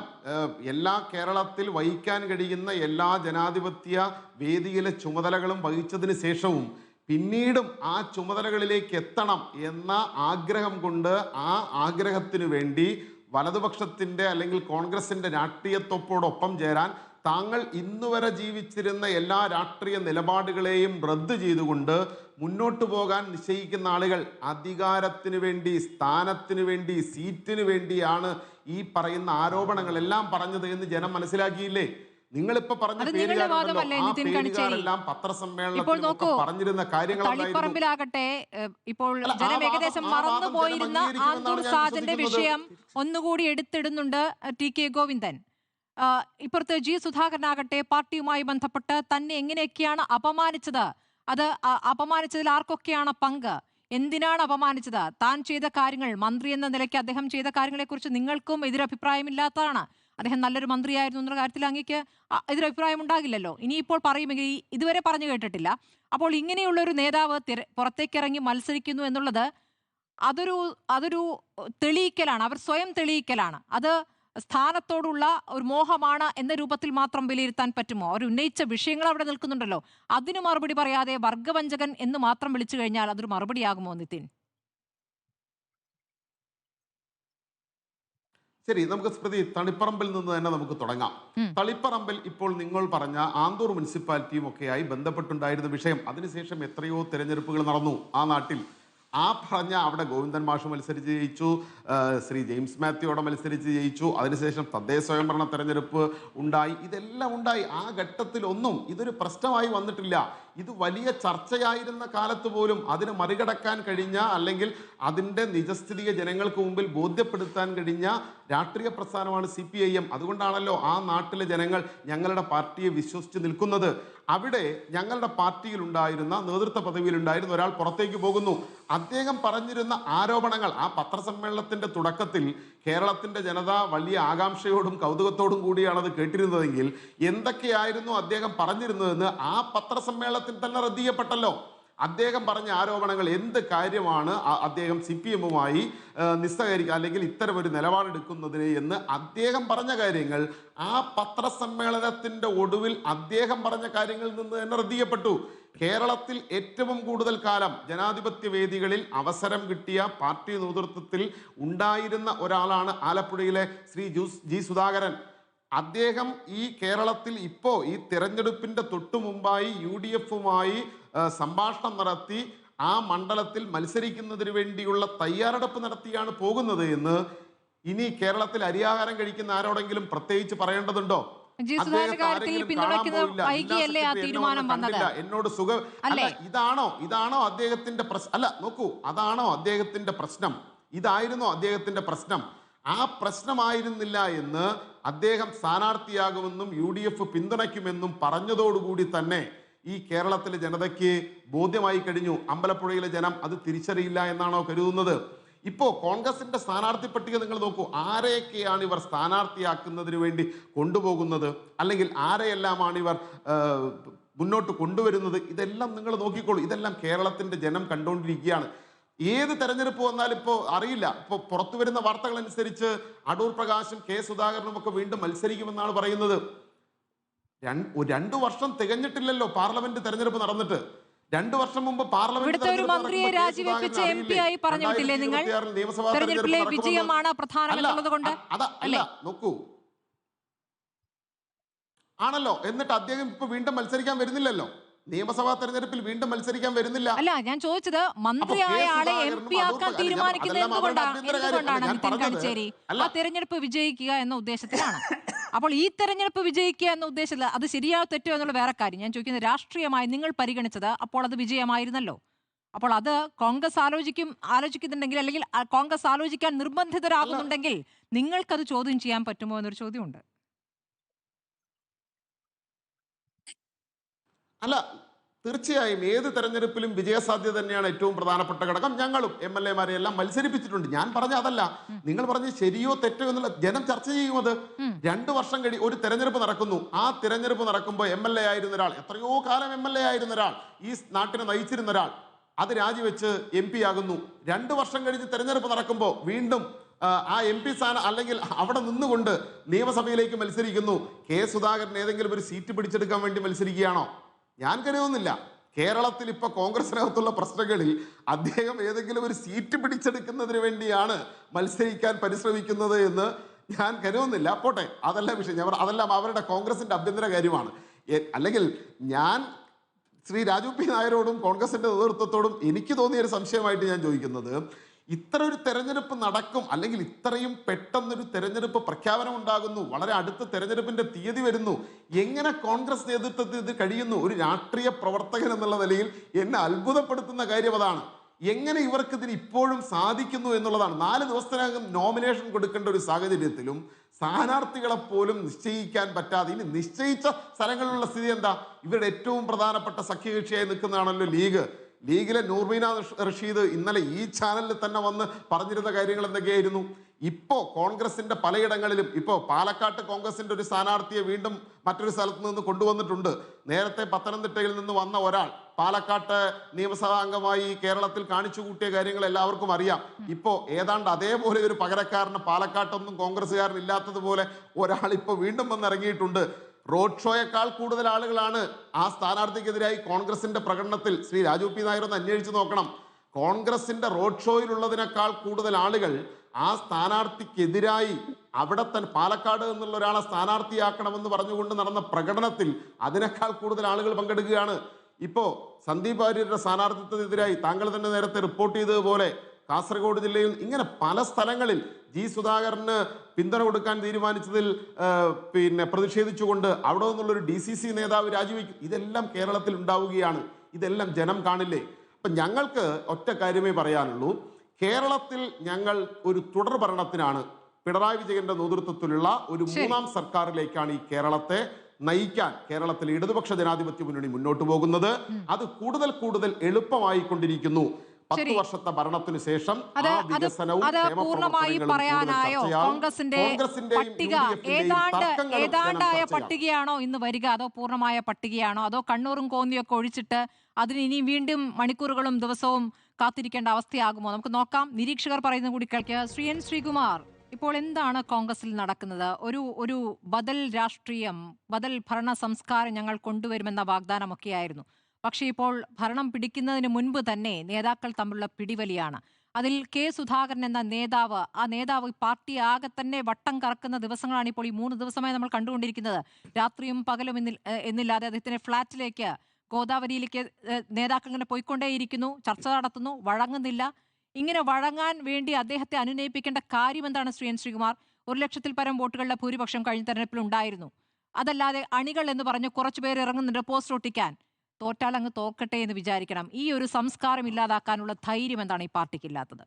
കേരളത്തിൽ വഹിക്കാൻ കഴിയുന്ന എല്ലാ ജനാധിപത്യ വേദിയിലെ ചുമതലകളും വഹിച്ചതിന് ശേഷവും പിന്നീടും ആ ചുമതലകളിലേക്ക് എത്തണം എന്ന ആഗ്രഹം കൊണ്ട് ആ ആഗ്രഹത്തിനു വേണ്ടി വലതുപക്ഷത്തിൻ്റെ അല്ലെങ്കിൽ കോൺഗ്രസിൻ്റെ രാഷ്ട്രീയത്വത്തോടൊപ്പം ചേരാൻ താങ്കൾ ഇന്നുവരെ ജീവിച്ചിരുന്ന എല്ലാ രാഷ്ട്രീയ നിലപാടുകളെയും റദ്ദ് ചെയ്തുകൊണ്ട് മുന്നോട്ട് പോകാൻ നിശ്ചയിക്കുന്ന ആളുകൾ അധികാരത്തിന് വേണ്ടി, സ്ഥാനത്തിന് വേണ്ടി, സീറ്റിന് വേണ്ടിയാണ് ഈ പറയുന്ന ആരോപണങ്ങളെല്ലാം പറഞ്ഞത് എന്ന് ജനം മനസ്സിലാക്കിയില്ലേ? നിങ്ങളിപ്പോ പറഞ്ഞ പേരുകാരെല്ലാം പത്രസമ്മേളനത്തിൽ പറഞ്ഞിരുന്ന കാര്യങ്ങളാകട്ടെ. ഇപ്പോൾ ജനം ഏകദേശം മറന്നുപോയിരുന്ന ആന്തൂർ സാജന്റെ വിഷയം ഒന്നുകൂടി എടുത്തിടുന്നുണ്ട് TK ഗോവിന്ദൻ. ഇപ്പുറത്ത് G സുധാകരനാകട്ടെ പാർട്ടിയുമായി ബന്ധപ്പെട്ട് തന്നെ എങ്ങനെയൊക്കെയാണ് അപമാനിച്ചത്, അത് അപമാനിച്ചതിൽ ആർക്കൊക്കെയാണ് പങ്ക്, എന്തിനാണ് അപമാനിച്ചത്, താൻ ചെയ്ത കാര്യങ്ങൾ, മന്ത്രി എന്ന നിലയ്ക്ക് അദ്ദേഹം ചെയ്ത കാര്യങ്ങളെക്കുറിച്ച് നിങ്ങൾക്കും എതിരഭിപ്രായമില്ലാത്തതാണ്. അദ്ദേഹം നല്ലൊരു മന്ത്രിയായിരുന്നു എന്നുള്ള കാര്യത്തിൽ അങ്ങേക്ക് എതിരഭിപ്രായം ഉണ്ടാകില്ലല്ലോ. ഇനിയിപ്പോൾ പറയുമെങ്കിൽ ഇതുവരെ പറഞ്ഞു കേട്ടിട്ടില്ല. അപ്പോൾ ഇങ്ങനെയുള്ളൊരു നേതാവ് പുറത്തേക്കിറങ്ങി മത്സരിക്കുന്നു എന്നുള്ളത് അതൊരു തെളിയിക്കലാണ്, അവർ സ്വയം തെളിയിക്കലാണ്. അത് സ്ഥാനത്തോടുള്ള ഒരു മോഹമാണ് എന്ന രൂപത്തിൽ മാത്രം വിലയിരുത്താൻ പറ്റുമോ? അവർ ഉന്നയിച്ച വിഷയങ്ങൾ അവിടെ നിൽക്കുന്നുണ്ടല്ലോ, അതിന് മറുപടി പറയാതെ വർഗവഞ്ചകൻ എന്ന് മാത്രം വിളിച്ചു കഴിഞ്ഞാൽ അതൊരു മറുപടിയാകുമോ നിതിൻ? ശരി, നമുക്ക് സ്മൃതി തളിപ്പറമ്പിൽ നിന്ന് തന്നെ നമുക്ക് തുടങ്ങാം. തളിപ്പറമ്പിൽ ഇപ്പോൾ നിങ്ങൾ പറഞ്ഞ ആന്തൂർ മുനിസിപ്പാലിറ്റിയും ഒക്കെയായി ബന്ധപ്പെട്ടുണ്ടായിരുന്ന വിഷയം, അതിനുശേഷം എത്രയോ തെരഞ്ഞെടുപ്പുകൾ നടന്നു ആ നാട്ടിൽ. ആ പറഞ്ഞ അവിടെ ഗോവിന്ദൻ മാഷ് മത്സരിച്ച് ജയിച്ചു, ശ്രീ ജെയിംസ് മാത്യു അവിടെ മത്സരിച്ച് ജയിച്ചു, അതിനുശേഷം തദ്ദേശ സ്വയംഭരണ തെരഞ്ഞെടുപ്പ് ഉണ്ടായി, ഇതെല്ലാം ഉണ്ടായി. ആ ഘട്ടത്തിലൊന്നും ഇതൊരു പ്രശ്നമായി വന്നിട്ടില്ല. ഇത് വലിയ ചർച്ചയായിരുന്ന കാലത്ത് പോലും അതിന് മറികടക്കാൻ കഴിഞ്ഞ, അല്ലെങ്കിൽ അതിൻ്റെ നിജസ്ഥിതിയെ ജനങ്ങൾക്ക് മുമ്പിൽ ബോധ്യപ്പെടുത്താൻ കഴിഞ്ഞ രാഷ്ട്രീയ പ്രസ്ഥാനമാണ് CPIM. അതുകൊണ്ടാണല്ലോ ആ നാട്ടിലെ ജനങ്ങൾ ഞങ്ങളുടെ പാർട്ടിയെ വിശ്വസിച്ച് നിൽക്കുന്നത്. അവിടെ ഞങ്ങളുടെ പാർട്ടിയിലുണ്ടായിരുന്ന, നേതൃത്വ പദവിയിലുണ്ടായിരുന്ന ഒരാൾ പുറത്തേക്ക് പോകുന്നു. അദ്ദേഹം പറഞ്ഞിരുന്ന ആരോപണങ്ങൾ ആ പത്രസമ്മേളനത്തിന്റെ തുടക്കത്തിൽ കേരളത്തിന്റെ ജനത വലിയ ആകാംക്ഷയോടും കൗതുകത്തോടും കൂടിയാണ് അത് കേട്ടിരുന്നതെങ്കിൽ എന്തൊക്കെയായിരുന്നു അദ്ദേഹം പറഞ്ഞിരുന്നതെന്ന് ആ പത്രസമ്മേളനത്തിൽ തന്നെ റദ്ദ് ചെയ്യപ്പെട്ടല്ലോ. അദ്ദേഹം പറഞ്ഞ ആരോപണങ്ങൾ എന്ത് കാര്യമാണ് അദ്ദേഹം CPIM-മായി നിസ്സഹകരിക്കുക അല്ലെങ്കിൽ ഇത്തരം ഒരു നിലപാടെടുക്കുന്നതിന് എന്ന് അദ്ദേഹം പറഞ്ഞ കാര്യങ്ങൾ ആ പത്രസമ്മേളനത്തിന്റെ ഒടുവിൽ അദ്ദേഹം പറഞ്ഞ കാര്യങ്ങളിൽ നിന്ന് തന്നെ റദ്ദ് ചെയ്യപ്പെട്ടു. കേരളത്തിൽ ഏറ്റവും കൂടുതൽ കാലം ജനാധിപത്യ വേദികളിൽ അവസരം കിട്ടിയ പാർട്ടി നേതൃത്വത്തിൽ ഉണ്ടായിരുന്ന ഒരാളാണ് ആലപ്പുഴയിലെ ശ്രീ G സുധാകരൻ. അദ്ദേഹം ഈ കേരളത്തിൽ ഇപ്പോൾ ഈ തെരഞ്ഞെടുപ്പിന്റെ തൊട്ടു മുമ്പായി UDF-മായി സംഭാഷണം നടത്തി ആ മണ്ഡലത്തിൽ മത്സരിക്കുന്നതിന് വേണ്ടിയുള്ള തയ്യാറെടുപ്പ് നടത്തിയാണ് പോകുന്നത് എന്ന് ഇനി കേരളത്തിൽ അരിയാഹാരം കഴിക്കുന്ന ആരോടെങ്കിലും പ്രത്യേകിച്ച് പറയേണ്ടതുണ്ടോ? എന്നോട് സുഖം അല്ല, ഇതാണോ അദ്ദേഹത്തിന്റെ പ്രശ്നം? അല്ല, നോക്കൂ, അതാണോ അദ്ദേഹത്തിന്റെ പ്രശ്നം? ഇതായിരുന്നോ അദ്ദേഹത്തിന്റെ പ്രശ്നം? ആ പ്രശ്നമായിരുന്നില്ല എന്ന് അദ്ദേഹം സ്ഥാനാർത്ഥിയാകുമെന്നും UDF പിന്തുണയ്ക്കുമെന്നും പറഞ്ഞതോടുകൂടി തന്നെ ഈ കേരളത്തിലെ ജനതയ്ക്ക് ബോധ്യമായി കഴിഞ്ഞു. അമ്പലപ്പുഴയിലെ ജനം അത് തിരിച്ചറിയില്ല എന്നാണോ കരുതുന്നത്? ഇപ്പോൾ കോൺഗ്രസിന്റെ സ്ഥാനാർത്ഥി പട്ടിക നിങ്ങൾ നോക്കൂ. ആരെയൊക്കെയാണ് ഇവർ സ്ഥാനാർത്ഥിയാക്കുന്നതിന് വേണ്ടി കൊണ്ടുപോകുന്നത്, അല്ലെങ്കിൽ ആരെയെല്ലാമാണ് ഇവർ മുന്നോട്ട് കൊണ്ടുവരുന്നത്? ഇതെല്ലാം നിങ്ങൾ നോക്കിക്കോളൂ. ഇതെല്ലാം കേരളത്തിന്റെ ജനം കണ്ടുകൊണ്ടിരിക്കുകയാണ്. ഏത് തെരഞ്ഞെടുപ്പ് വന്നാലും ഇപ്പോൾ അറിയില്ല. ഇപ്പോൾ പുറത്തു വരുന്ന വാർത്തകൾ അനുസരിച്ച് അടൂർ പ്രകാശും K സുധാകരനും ഒക്കെ വീണ്ടും മത്സരിക്കുമെന്നാണ് പറയുന്നത്. 2 വർഷം തികഞ്ഞിട്ടില്ലല്ലോ പാർലമെന്റ് തെരഞ്ഞെടുപ്പ് നടന്നിട്ട്. 2 വർഷം മുമ്പ് പാർലമെന്റ് ഇവിടുത്തെ ഒരു മന്ത്രിയെ രാജിവെപ്പിച്ച MP ആയി പറഞ്ഞു വിട്ടില്ലേ നിങ്ങൾ? തെരഞ്ഞെടുപ്പിലെ വിജയമാണ് പ്രധാനമെന്നുള്ളത് കൊണ്ട് അല്ല, നോക്കൂ, ആണല്ലോ. എന്നിട്ട് അദ്ദേഹം ഇപ്പൊ വീണ്ടും മത്സരിക്കാൻ വരുന്നില്ലല്ലോ, നിയമസഭാ തെരഞ്ഞെടുപ്പിൽ വീണ്ടും മത്സരിക്കാൻ വരുന്നില്ല. അല്ല, ഞാൻ ചോദിച്ചത് മന്ത്രിയായ ആളെ MP ആക്കാൻ തീരുമാനിക്കുന്നത് എന്തുകൊണ്ടാണ് നിതിൻ ഗഡ്കരി? ആ തെരഞ്ഞെടുപ്പ് വിജയിക്കുക എന്ന ഉദ്ദേശത്തിലാണ്. അപ്പോൾ ഈ തെരഞ്ഞെടുപ്പ് വിജയിക്കുക എന്ന ഉദ്ദേശത്തിൽ അത് ശരിയായോ തെറ്റോ എന്നുള്ള വേറെ കാര്യം. ഞാൻ ചോദിക്കുന്നത് രാഷ്ട്രീയമായി നിങ്ങൾ പരിഗണിച്ചത് അപ്പോൾ അത് വിജയമായിരുന്നല്ലോ. അപ്പോൾ അത് കോൺഗ്രസ് ആലോചിക്കുന്നുണ്ടെങ്കിൽ, അല്ലെങ്കിൽ കോൺഗ്രസ് ആലോചിക്കാൻ നിർബന്ധിതരാകുന്നുണ്ടെങ്കിൽ നിങ്ങൾക്കത് ചോദ്യം ചെയ്യാൻ പറ്റുമോ എന്നൊരു ചോദ്യമുണ്ട്. അല്ല, തീർച്ചയായും ഏത് തെരഞ്ഞെടുപ്പിലും വിജയസാധ്യത തന്നെയാണ് ഏറ്റവും പ്രധാനപ്പെട്ട ഘടകം. ഞങ്ങളും MLA മാരെ എല്ലാം മത്സരിപ്പിച്ചിട്ടുണ്ട്. ഞാൻ പറഞ്ഞ അതല്ല, നിങ്ങൾ പറഞ്ഞ് ശരിയോ തെറ്റോ എന്നുള്ള ജനം ചർച്ച ചെയ്യും. അത് 2 വർഷം ഒരു തെരഞ്ഞെടുപ്പ് നടക്കുന്നു. ആ തെരഞ്ഞെടുപ്പ് നടക്കുമ്പോൾ MLA ആയിരുന്ന ഒരാൾ, എത്രയോ കാലം MLA ആയിരുന്ന ഒരാൾ, ഈ നാട്ടിനെ നയിച്ചിരുന്ന ഒരാൾ, അത് രാജിവെച്ച് MP ആകുന്നു. 2 വർഷം കഴിഞ്ഞ് തെരഞ്ഞെടുപ്പ് നടക്കുമ്പോൾ വീണ്ടും ആ MP സ്ഥാനം അല്ലെങ്കിൽ അവിടെ നിന്നുകൊണ്ട് നിയമസഭയിലേക്ക് മത്സരിക്കുന്നു. സുധാകരൻ ഏതെങ്കിലും ഒരു സീറ്റ് പിടിച്ചെടുക്കാൻ വേണ്ടി മത്സരിക്കുകയാണോ? ഞാൻ കരുതുന്നില്ല. കേരളത്തിൽ ഇപ്പൊ കോൺഗ്രസിനകത്തുള്ള പ്രശ്നങ്ങളിൽ അദ്ദേഹം ഏതെങ്കിലും ഒരു സീറ്റ് പിടിച്ചെടുക്കുന്നതിന് വേണ്ടിയാണ് മത്സരിക്കാൻ പരിശ്രമിക്കുന്നത് എന്ന് ഞാൻ കരുതുന്നില്ല. പോട്ടെ, അതല്ല വിഷയം. അതെല്ലാം അവരുടെ കോൺഗ്രസിന്റെ ആഭ്യന്തര കാര്യമാണ്. അല്ലെങ്കിൽ ഞാൻ ശ്രീ രാജു പി നായരോടും കോൺഗ്രസിന്റെ നേതൃത്വത്തോടും എനിക്ക് തോന്നിയ ഒരു സംശയമായിട്ട് ഞാൻ ചോദിക്കുന്നത്, ഇത്ര ഒരു തെരഞ്ഞെടുപ്പ് നടക്കും, അല്ലെങ്കിൽ ഇത്രയും പെട്ടെന്നൊരു തെരഞ്ഞെടുപ്പ് പ്രഖ്യാപനം ഉണ്ടാകുന്നു, വളരെ അടുത്ത തെരഞ്ഞെടുപ്പിന്റെ തീയതി വരുന്നു, എങ്ങനെ കോൺഗ്രസ് നേതൃത്വത്തിൽ ഇത് കഴിയുന്നു? ഒരു രാഷ്ട്രീയ പ്രവർത്തകൻ എന്നുള്ള നിലയിൽ എന്നെ അത്ഭുതപ്പെടുത്തുന്ന കാര്യം അതാണ്. എങ്ങനെ ഇവർക്ക് ഇതിന് ഇപ്പോഴും സാധിക്കുന്നു എന്നുള്ളതാണ്. 4 ദിവസത്തിനകം നോമിനേഷൻ കൊടുക്കേണ്ട ഒരു സാഹചര്യത്തിലും സ്ഥാനാർത്ഥികളെ പോലും നിശ്ചയിക്കാൻ പറ്റാതെ, ഇനി നിശ്ചയിച്ച സ്ഥലങ്ങളിലുള്ള സ്ഥിതി എന്താ? ഇവരുടെ ഏറ്റവും പ്രധാനപ്പെട്ട സഖ്യകക്ഷിയായി നിൽക്കുന്നതാണല്ലോ ലീഗിലെ നൂർമീന റഷീദ് ഇന്നലെ ഈ ചാനലിൽ തന്നെ വന്ന് പറഞ്ഞിരുന്ന കാര്യങ്ങൾ എന്തൊക്കെയായിരുന്നു? ഇപ്പോൾ കോൺഗ്രസിന്റെ പലയിടങ്ങളിലും, ഇപ്പോൾ പാലക്കാട്ട് കോൺഗ്രസിന്റെ ഒരു സ്ഥാനാർത്ഥിയെ വീണ്ടും മറ്റൊരു സ്ഥലത്ത് നിന്ന് കൊണ്ടുവന്നിട്ടുണ്ട്. നേരത്തെ പത്തനംതിട്ടയിൽ നിന്ന് വന്ന ഒരാൾ പാലക്കാട്ട് നിയമസഭാ അംഗമായി കേരളത്തിൽ കാണിച്ചു കൂട്ടിയ കാര്യങ്ങൾ എല്ലാവർക്കും അറിയാം. ഇപ്പോൾ ഏതാണ്ട് അതേപോലെ ഒരു പകരക്കാരന് പാലക്കാട്ടൊന്നും കോൺഗ്രസ്സുകാരൻ ഇല്ലാത്തതുപോലെ ഒരാൾ ഇപ്പോൾ വീണ്ടും വന്നിറങ്ങിയിട്ടുണ്ട്. റോഡ് ഷോയേക്കാൾ കൂടുതൽ ആളുകളാണ് ആ സ്ഥാനാർത്ഥിക്കെതിരായി കോൺഗ്രസിന്റെ പ്രകടനത്തിൽ. ശ്രീ രാജു പി നായർ ഒന്ന് അന്വേഷിച്ച് നോക്കണം. കോൺഗ്രസിന്റെ റോഡ് ഷോയിലുള്ളതിനേക്കാൾ കൂടുതൽ ആളുകൾ ആ സ്ഥാനാർത്ഥിക്കെതിരായി അവിടെ തന്നെ പാലക്കാട് എന്നുള്ള ഒരാളെ സ്ഥാനാർത്ഥിയാക്കണമെന്ന് പറഞ്ഞുകൊണ്ട് നടന്ന പ്രകടനത്തിൽ അതിനേക്കാൾ കൂടുതൽ ആളുകൾ പങ്കെടുക്കുകയാണ്. ഇപ്പോ സന്ദീപ് വാര്യരുടെ സ്ഥാനാർത്ഥിത്വത്തിനെതിരായി താങ്കൾ തന്നെ നേരത്തെ റിപ്പോർട്ട് ചെയ്തതുപോലെ കാസർഗോഡ് ജില്ലയിൽ ഇങ്ങനെ പല സ്ഥലങ്ങളിൽ സുധാകരന് പിന്തുണ കൊടുക്കാൻ തീരുമാനിച്ചതിൽ പ്രതിഷേധിച്ചുകൊണ്ട് അവിടെ നിന്നുള്ളൊരു DCC നേതാവ് രാജിവെക്കും. ഇതെല്ലാം കേരളത്തിൽ ഉണ്ടാവുകയാണ്. ഇതെല്ലാം ജനം കാണില്ലേ? അപ്പം ഞങ്ങൾക്ക് ഒറ്റ കാര്യമേ പറയാനുള്ളൂ. കേരളത്തിൽ ഞങ്ങൾ ഒരു തുടർ ഭരണത്തിനാണ്, പിണറായി വിജയന്റെ നേതൃത്വത്തിലുള്ള ഒരു 3ാം സർക്കാരിലേക്കാണ് ഈ കേരളത്തെ നയിക്കാൻ കേരളത്തിലെ ഇടതുപക്ഷ ജനാധിപത്യ മുന്നണി മുന്നോട്ട് പോകുന്നത്. അത് കൂടുതൽ എളുപ്പമായി കൊണ്ടിരിക്കുന്നു. 10 വർഷത്തെ ഭരണത്തിന് ശേഷം പൂർണ്ണമായി പറയാനായോ? കോൺഗ്രസിന്റെ പട്ടിക ഏതാണ്ടായ പട്ടികയാണോ ഇന്ന് വരിക? അതോ പൂർണ്ണമായ പട്ടികയാണോ? അതോ കണ്ണൂറും കോന്നിയൊക്കെ ഒഴിച്ചിട്ട് അതിന് ഇനി വീണ്ടും മണിക്കൂറുകളും ദിവസവും കാത്തിരിക്കേണ്ട അവസ്ഥയാകുമോ? നമുക്ക് നോക്കാം. നിരീക്ഷകർ പറയുന്ന കൂടി കേൾക്കുക. ശ്രീകുമാർ, ഇപ്പോൾ എന്താണ് കോൺഗ്രസിൽ നടക്കുന്നത്? ഒരു ബദൽ രാഷ്ട്രീയം, ബദൽ ഭരണ സംസ്കാരം ഞങ്ങൾ കൊണ്ടുവരുമെന്ന വാഗ്ദാനമൊക്കെയായിരുന്നു. പക്ഷേ ഇപ്പോൾ ഭരണം പിടിക്കുന്നതിന് മുൻപ് തന്നെ നേതാക്കൾ തമ്മിലുള്ള പിടിവലിയാണ്. അതിൽ സുധാകരൻ എന്ന നേതാവ് പാർട്ടി ആകെ തന്നെ വട്ടം കറക്കുന്ന ദിവസങ്ങളാണ് ഇപ്പോൾ ഈ 3 ദിവസമായി നമ്മൾ കണ്ടുകൊണ്ടിരിക്കുന്നത്. രാത്രിയും പകലും എന്നില്ലാതെ അദ്ദേഹത്തിന്റെ ഫ്ളാറ്റിലേക്ക്, ഗോദാവരിയിലേക്ക് നേതാക്കൾ ഇങ്ങനെ പോയിക്കൊണ്ടേയിരിക്കുന്നു, ചർച്ച നടത്തുന്നു, വഴങ്ങുന്നില്ല. ഇങ്ങനെ വഴങ്ങാൻ വേണ്ടി അദ്ദേഹത്തെ അനുനയിപ്പിക്കേണ്ട കാര്യം എന്താണ്? ശ്രീകുമാർ, 1 ലക്ഷത്തിൽ പരം വോട്ടുകളുടെ ഭൂരിപക്ഷം കഴിഞ്ഞ തെരഞ്ഞെടുപ്പിൽ ഉണ്ടായിരുന്നു. അതല്ലാതെ അണികൾ എന്ന് പറഞ്ഞ് കുറച്ചുപേർ ഇറങ്ങുന്നുണ്ട് പോസ്റ്റർ ഒട്ടിക്കാൻ. തോറ്റാൽ അങ്ങ് തോക്കട്ടെ എന്ന് വിചാരിക്കണം. ഈ ഒരു സംസ്കാരം ഇല്ലാതാക്കാനുള്ള ധൈര്യം എന്താണ് ഈ പാർട്ടിക്ക് ഇല്ലാത്തത്?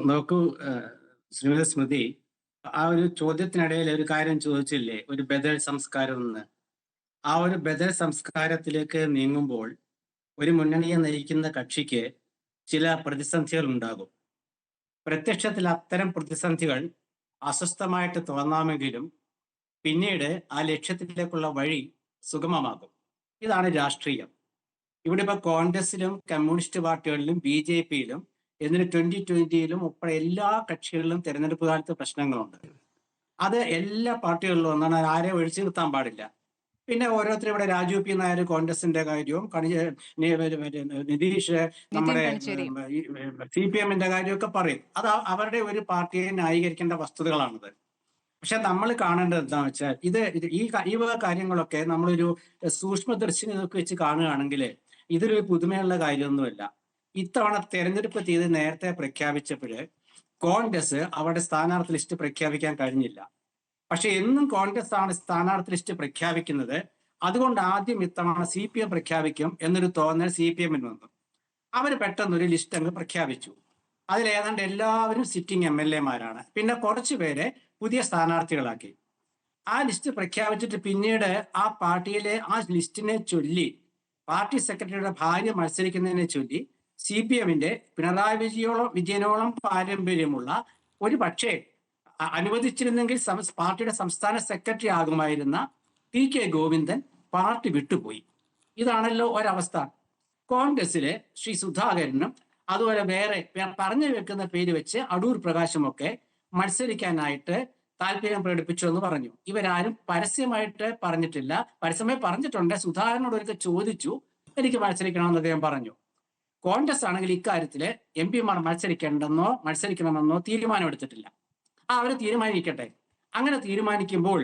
നോക്കൂ സ്മൃതി, ആ ഒരു ചോദ്യത്തിനിടയിൽ ഒരു കാര്യം ചോദിച്ചില്ലേ, ഒരു ബദൽ സംസ്കാരം എന്ന്. ആ ഒരു ബദൽ സംസ്കാരത്തിലേക്ക് നീങ്ങുമ്പോൾ ഒരു മുന്നണിയെ നയിക്കുന്ന കക്ഷിക്ക് ചില പ്രതിസന്ധികൾ ഉണ്ടാകും. പ്രത്യക്ഷത്തിൽ അത്തരം പ്രതിസന്ധികൾ അസ്വസ്ഥമായിട്ട് തോന്നാമെങ്കിലും പിന്നീട് ആ ലക്ഷ്യത്തിലേക്കുള്ള വഴി സുഗമമാകും. ഇതാണ് രാഷ്ട്രീയം. ഇവിടെ ഇപ്പോൾ കോൺഗ്രസിലും കമ്മ്യൂണിസ്റ്റ് പാർട്ടികളിലും BJPയിലും എന്നിട്ട് 2020യിലും ഉൾപ്പെടെ എല്ലാ കക്ഷികളിലും തെരഞ്ഞെടുപ്പ് കാലത്ത് പ്രശ്നങ്ങളുണ്ട്. അത് എല്ലാ പാർട്ടികളിലും ഒന്നാണ്, ആരെ ഒഴിച്ചു നിർത്താൻ പാടില്ല. പിന്നെ ഓരോരുത്തരും ഇവിടെ രാജു പി നായർ കോൺഗ്രസിന്റെ കാര്യവും നിതീഷ് നമ്മുടെ കണിച്ചേരി. CPM-ന്റെ കാര്യമൊക്കെ പറയും. അത് അവരുടെ ഒരു പാർട്ടിയെ ന്യായീകരിക്കേണ്ട വസ്തുതകളാണിത്. പക്ഷെ നമ്മൾ കാണേണ്ടത് എന്താണെന്ന് വെച്ചാൽ ഈ വക കാര്യങ്ങളൊക്കെ നമ്മളൊരു സൂക്ഷ്മദർശിനി വെച്ച് കാണുകയാണെങ്കിൽ ഇതൊരു പുതുമയുള്ള കാര്യമൊന്നുമല്ല. ഇത്തവണ തെരഞ്ഞെടുപ്പ് തീയതി നേരത്തെ പ്രഖ്യാപിച്ചപ്പോൾ കോൺഗ്രസ് അവരുടെ സ്ഥാനാർത്ഥി ലിസ്റ്റ് പ്രഖ്യാപിക്കാൻ കഴിഞ്ഞില്ല. പക്ഷെ എന്നും കോൺഗ്രസ് ആണ് സ്ഥാനാർത്ഥി ലിസ്റ്റ് പ്രഖ്യാപിക്കുന്നത്. അതുകൊണ്ട് ആദ്യം ഇത്തവണ CPM പ്രഖ്യാപിക്കും എന്നൊരു തോന്നൽ CPM-ന് വന്നു. അവർ പെട്ടെന്നൊരു ലിസ്റ്റ് അങ്ങ് പ്രഖ്യാപിച്ചു. അതിൽ ഏതാണ്ട് എല്ലാവരും സിറ്റിംഗ് MLA-മാരാണ്. പിന്നെ കുറച്ചു പേരെ പുതിയ സ്ഥാനാർത്ഥികളാക്കി. ആ ലിസ്റ്റ് പ്രഖ്യാപിച്ചിട്ട് പിന്നീട് ആ പാർട്ടിയിലെ ആ ലിസ്റ്റിനെ ചൊല്ലി പാർട്ടി സെക്രട്ടറിയുടെ ഭാര്യ മത്സരിക്കുന്നതിനെ ചൊല്ലി CPM-ന്റെ പിണറായി വിജയനോളം പാരമ്പര്യമുള്ള ഒരു പക്ഷേ അനുവദിച്ചിരുന്നെങ്കിൽ പാർട്ടിയുടെ സംസ്ഥാന സെക്രട്ടറി ആകുമായിരുന്ന TK ഗോവിന്ദൻ പാർട്ടി വിട്ടുപോയി. ഇതാണല്ലോ ഒരവസ്ഥ. കോൺഗ്രസിലെ ശ്രീ സുധാകരനും അതുപോലെ വേറെ പറഞ്ഞു വെക്കുന്ന പേര് വെച്ച് അടൂർ പ്രകാശുമൊക്കെ മത്സരിക്കാനായിട്ട് താല്പര്യം പ്രകടിപ്പിച്ചു എന്ന് പറഞ്ഞു. ഇവരാരും പരസ്യമായിട്ട് പറഞ്ഞിട്ടില്ല. പരസ്യമായി പറഞ്ഞിട്ടുണ്ട്. സുധാകരനോട് ഒരിക്കൽ ചോദിച്ചു, എനിക്ക് മത്സരിക്കണമെന്ന് അദ്ദേഹം പറഞ്ഞു. കോൺഗ്രസ് ആണെങ്കിൽ ഇക്കാര്യത്തില് MP-മാർ മത്സരിക്കണമെന്നോ തീരുമാനമെടുത്തിട്ടില്ല. അവർ തീരുമാനിക്കട്ടെ. അങ്ങനെ തീരുമാനിക്കുമ്പോൾ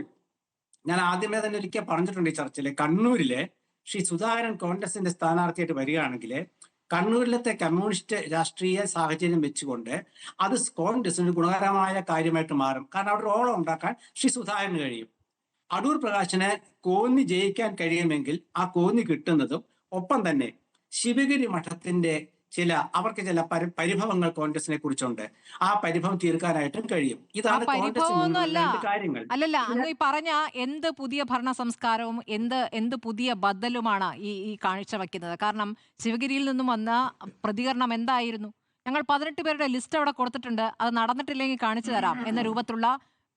ഞാൻ ആദ്യമേ തന്നെ ഒരിക്കൽ പറഞ്ഞിട്ടുണ്ട് ഈ ചർച്ചയില്, കണ്ണൂരിലെ ശ്രീ സുധാകരൻ കോൺഗ്രസിന്റെ സ്ഥാനാർത്ഥിയായിട്ട് വരികയാണെങ്കിൽ കണ്ണൂരിലത്തെ കമ്മ്യൂണിസ്റ്റ് രാഷ്ട്രീയ സാഹചര്യം വെച്ചുകൊണ്ട് അത് കോൺഗ്രസിന് ഗുണകരമായ കാര്യമായിട്ട് മാറും. കാരണം അവിടെ ഓളം ഉണ്ടാക്കാൻ ശ്രീ സുധാകരന് കഴിയും. അടൂർ പ്രകാശിന് കോന്നി ജയിക്കാൻ കഴിയുമെങ്കിൽ ആ കോന്നി കിട്ടുന്നതും ഒപ്പം തന്നെ ശിവഗിരി മഠത്തിന്റെ അവർക്ക് ചില പരിഭവങ്ങൾ കോൺഗ്രസിനെ കുറിച്ചുണ്ട്. ആ പരിഭവം തീർക്കാനായിട്ടും കഴിയും. ഇതാണ് കാര്യങ്ങൾ. അല്ലല്ല, അങ്ങ് ഈ പറഞ്ഞ എന്ത് പുതിയ ഭരണ സംസ്കാരവും എന്ത് പുതിയ ബദലുമാണ് ഈ കാഴ്ചവെക്കുന്നത്? കാരണം ശിവഗിരിയിൽ നിന്നും വന്ന പ്രതികരണം എന്തായിരുന്നു? ഞങ്ങൾ 18 പേരുടെ ലിസ്റ്റ് അവിടെ കൊടുത്തിട്ടുണ്ട്, അത് നടന്നിട്ടില്ലെങ്കിൽ കാണിച്ചു തരാം എന്ന രൂപത്തിലുള്ള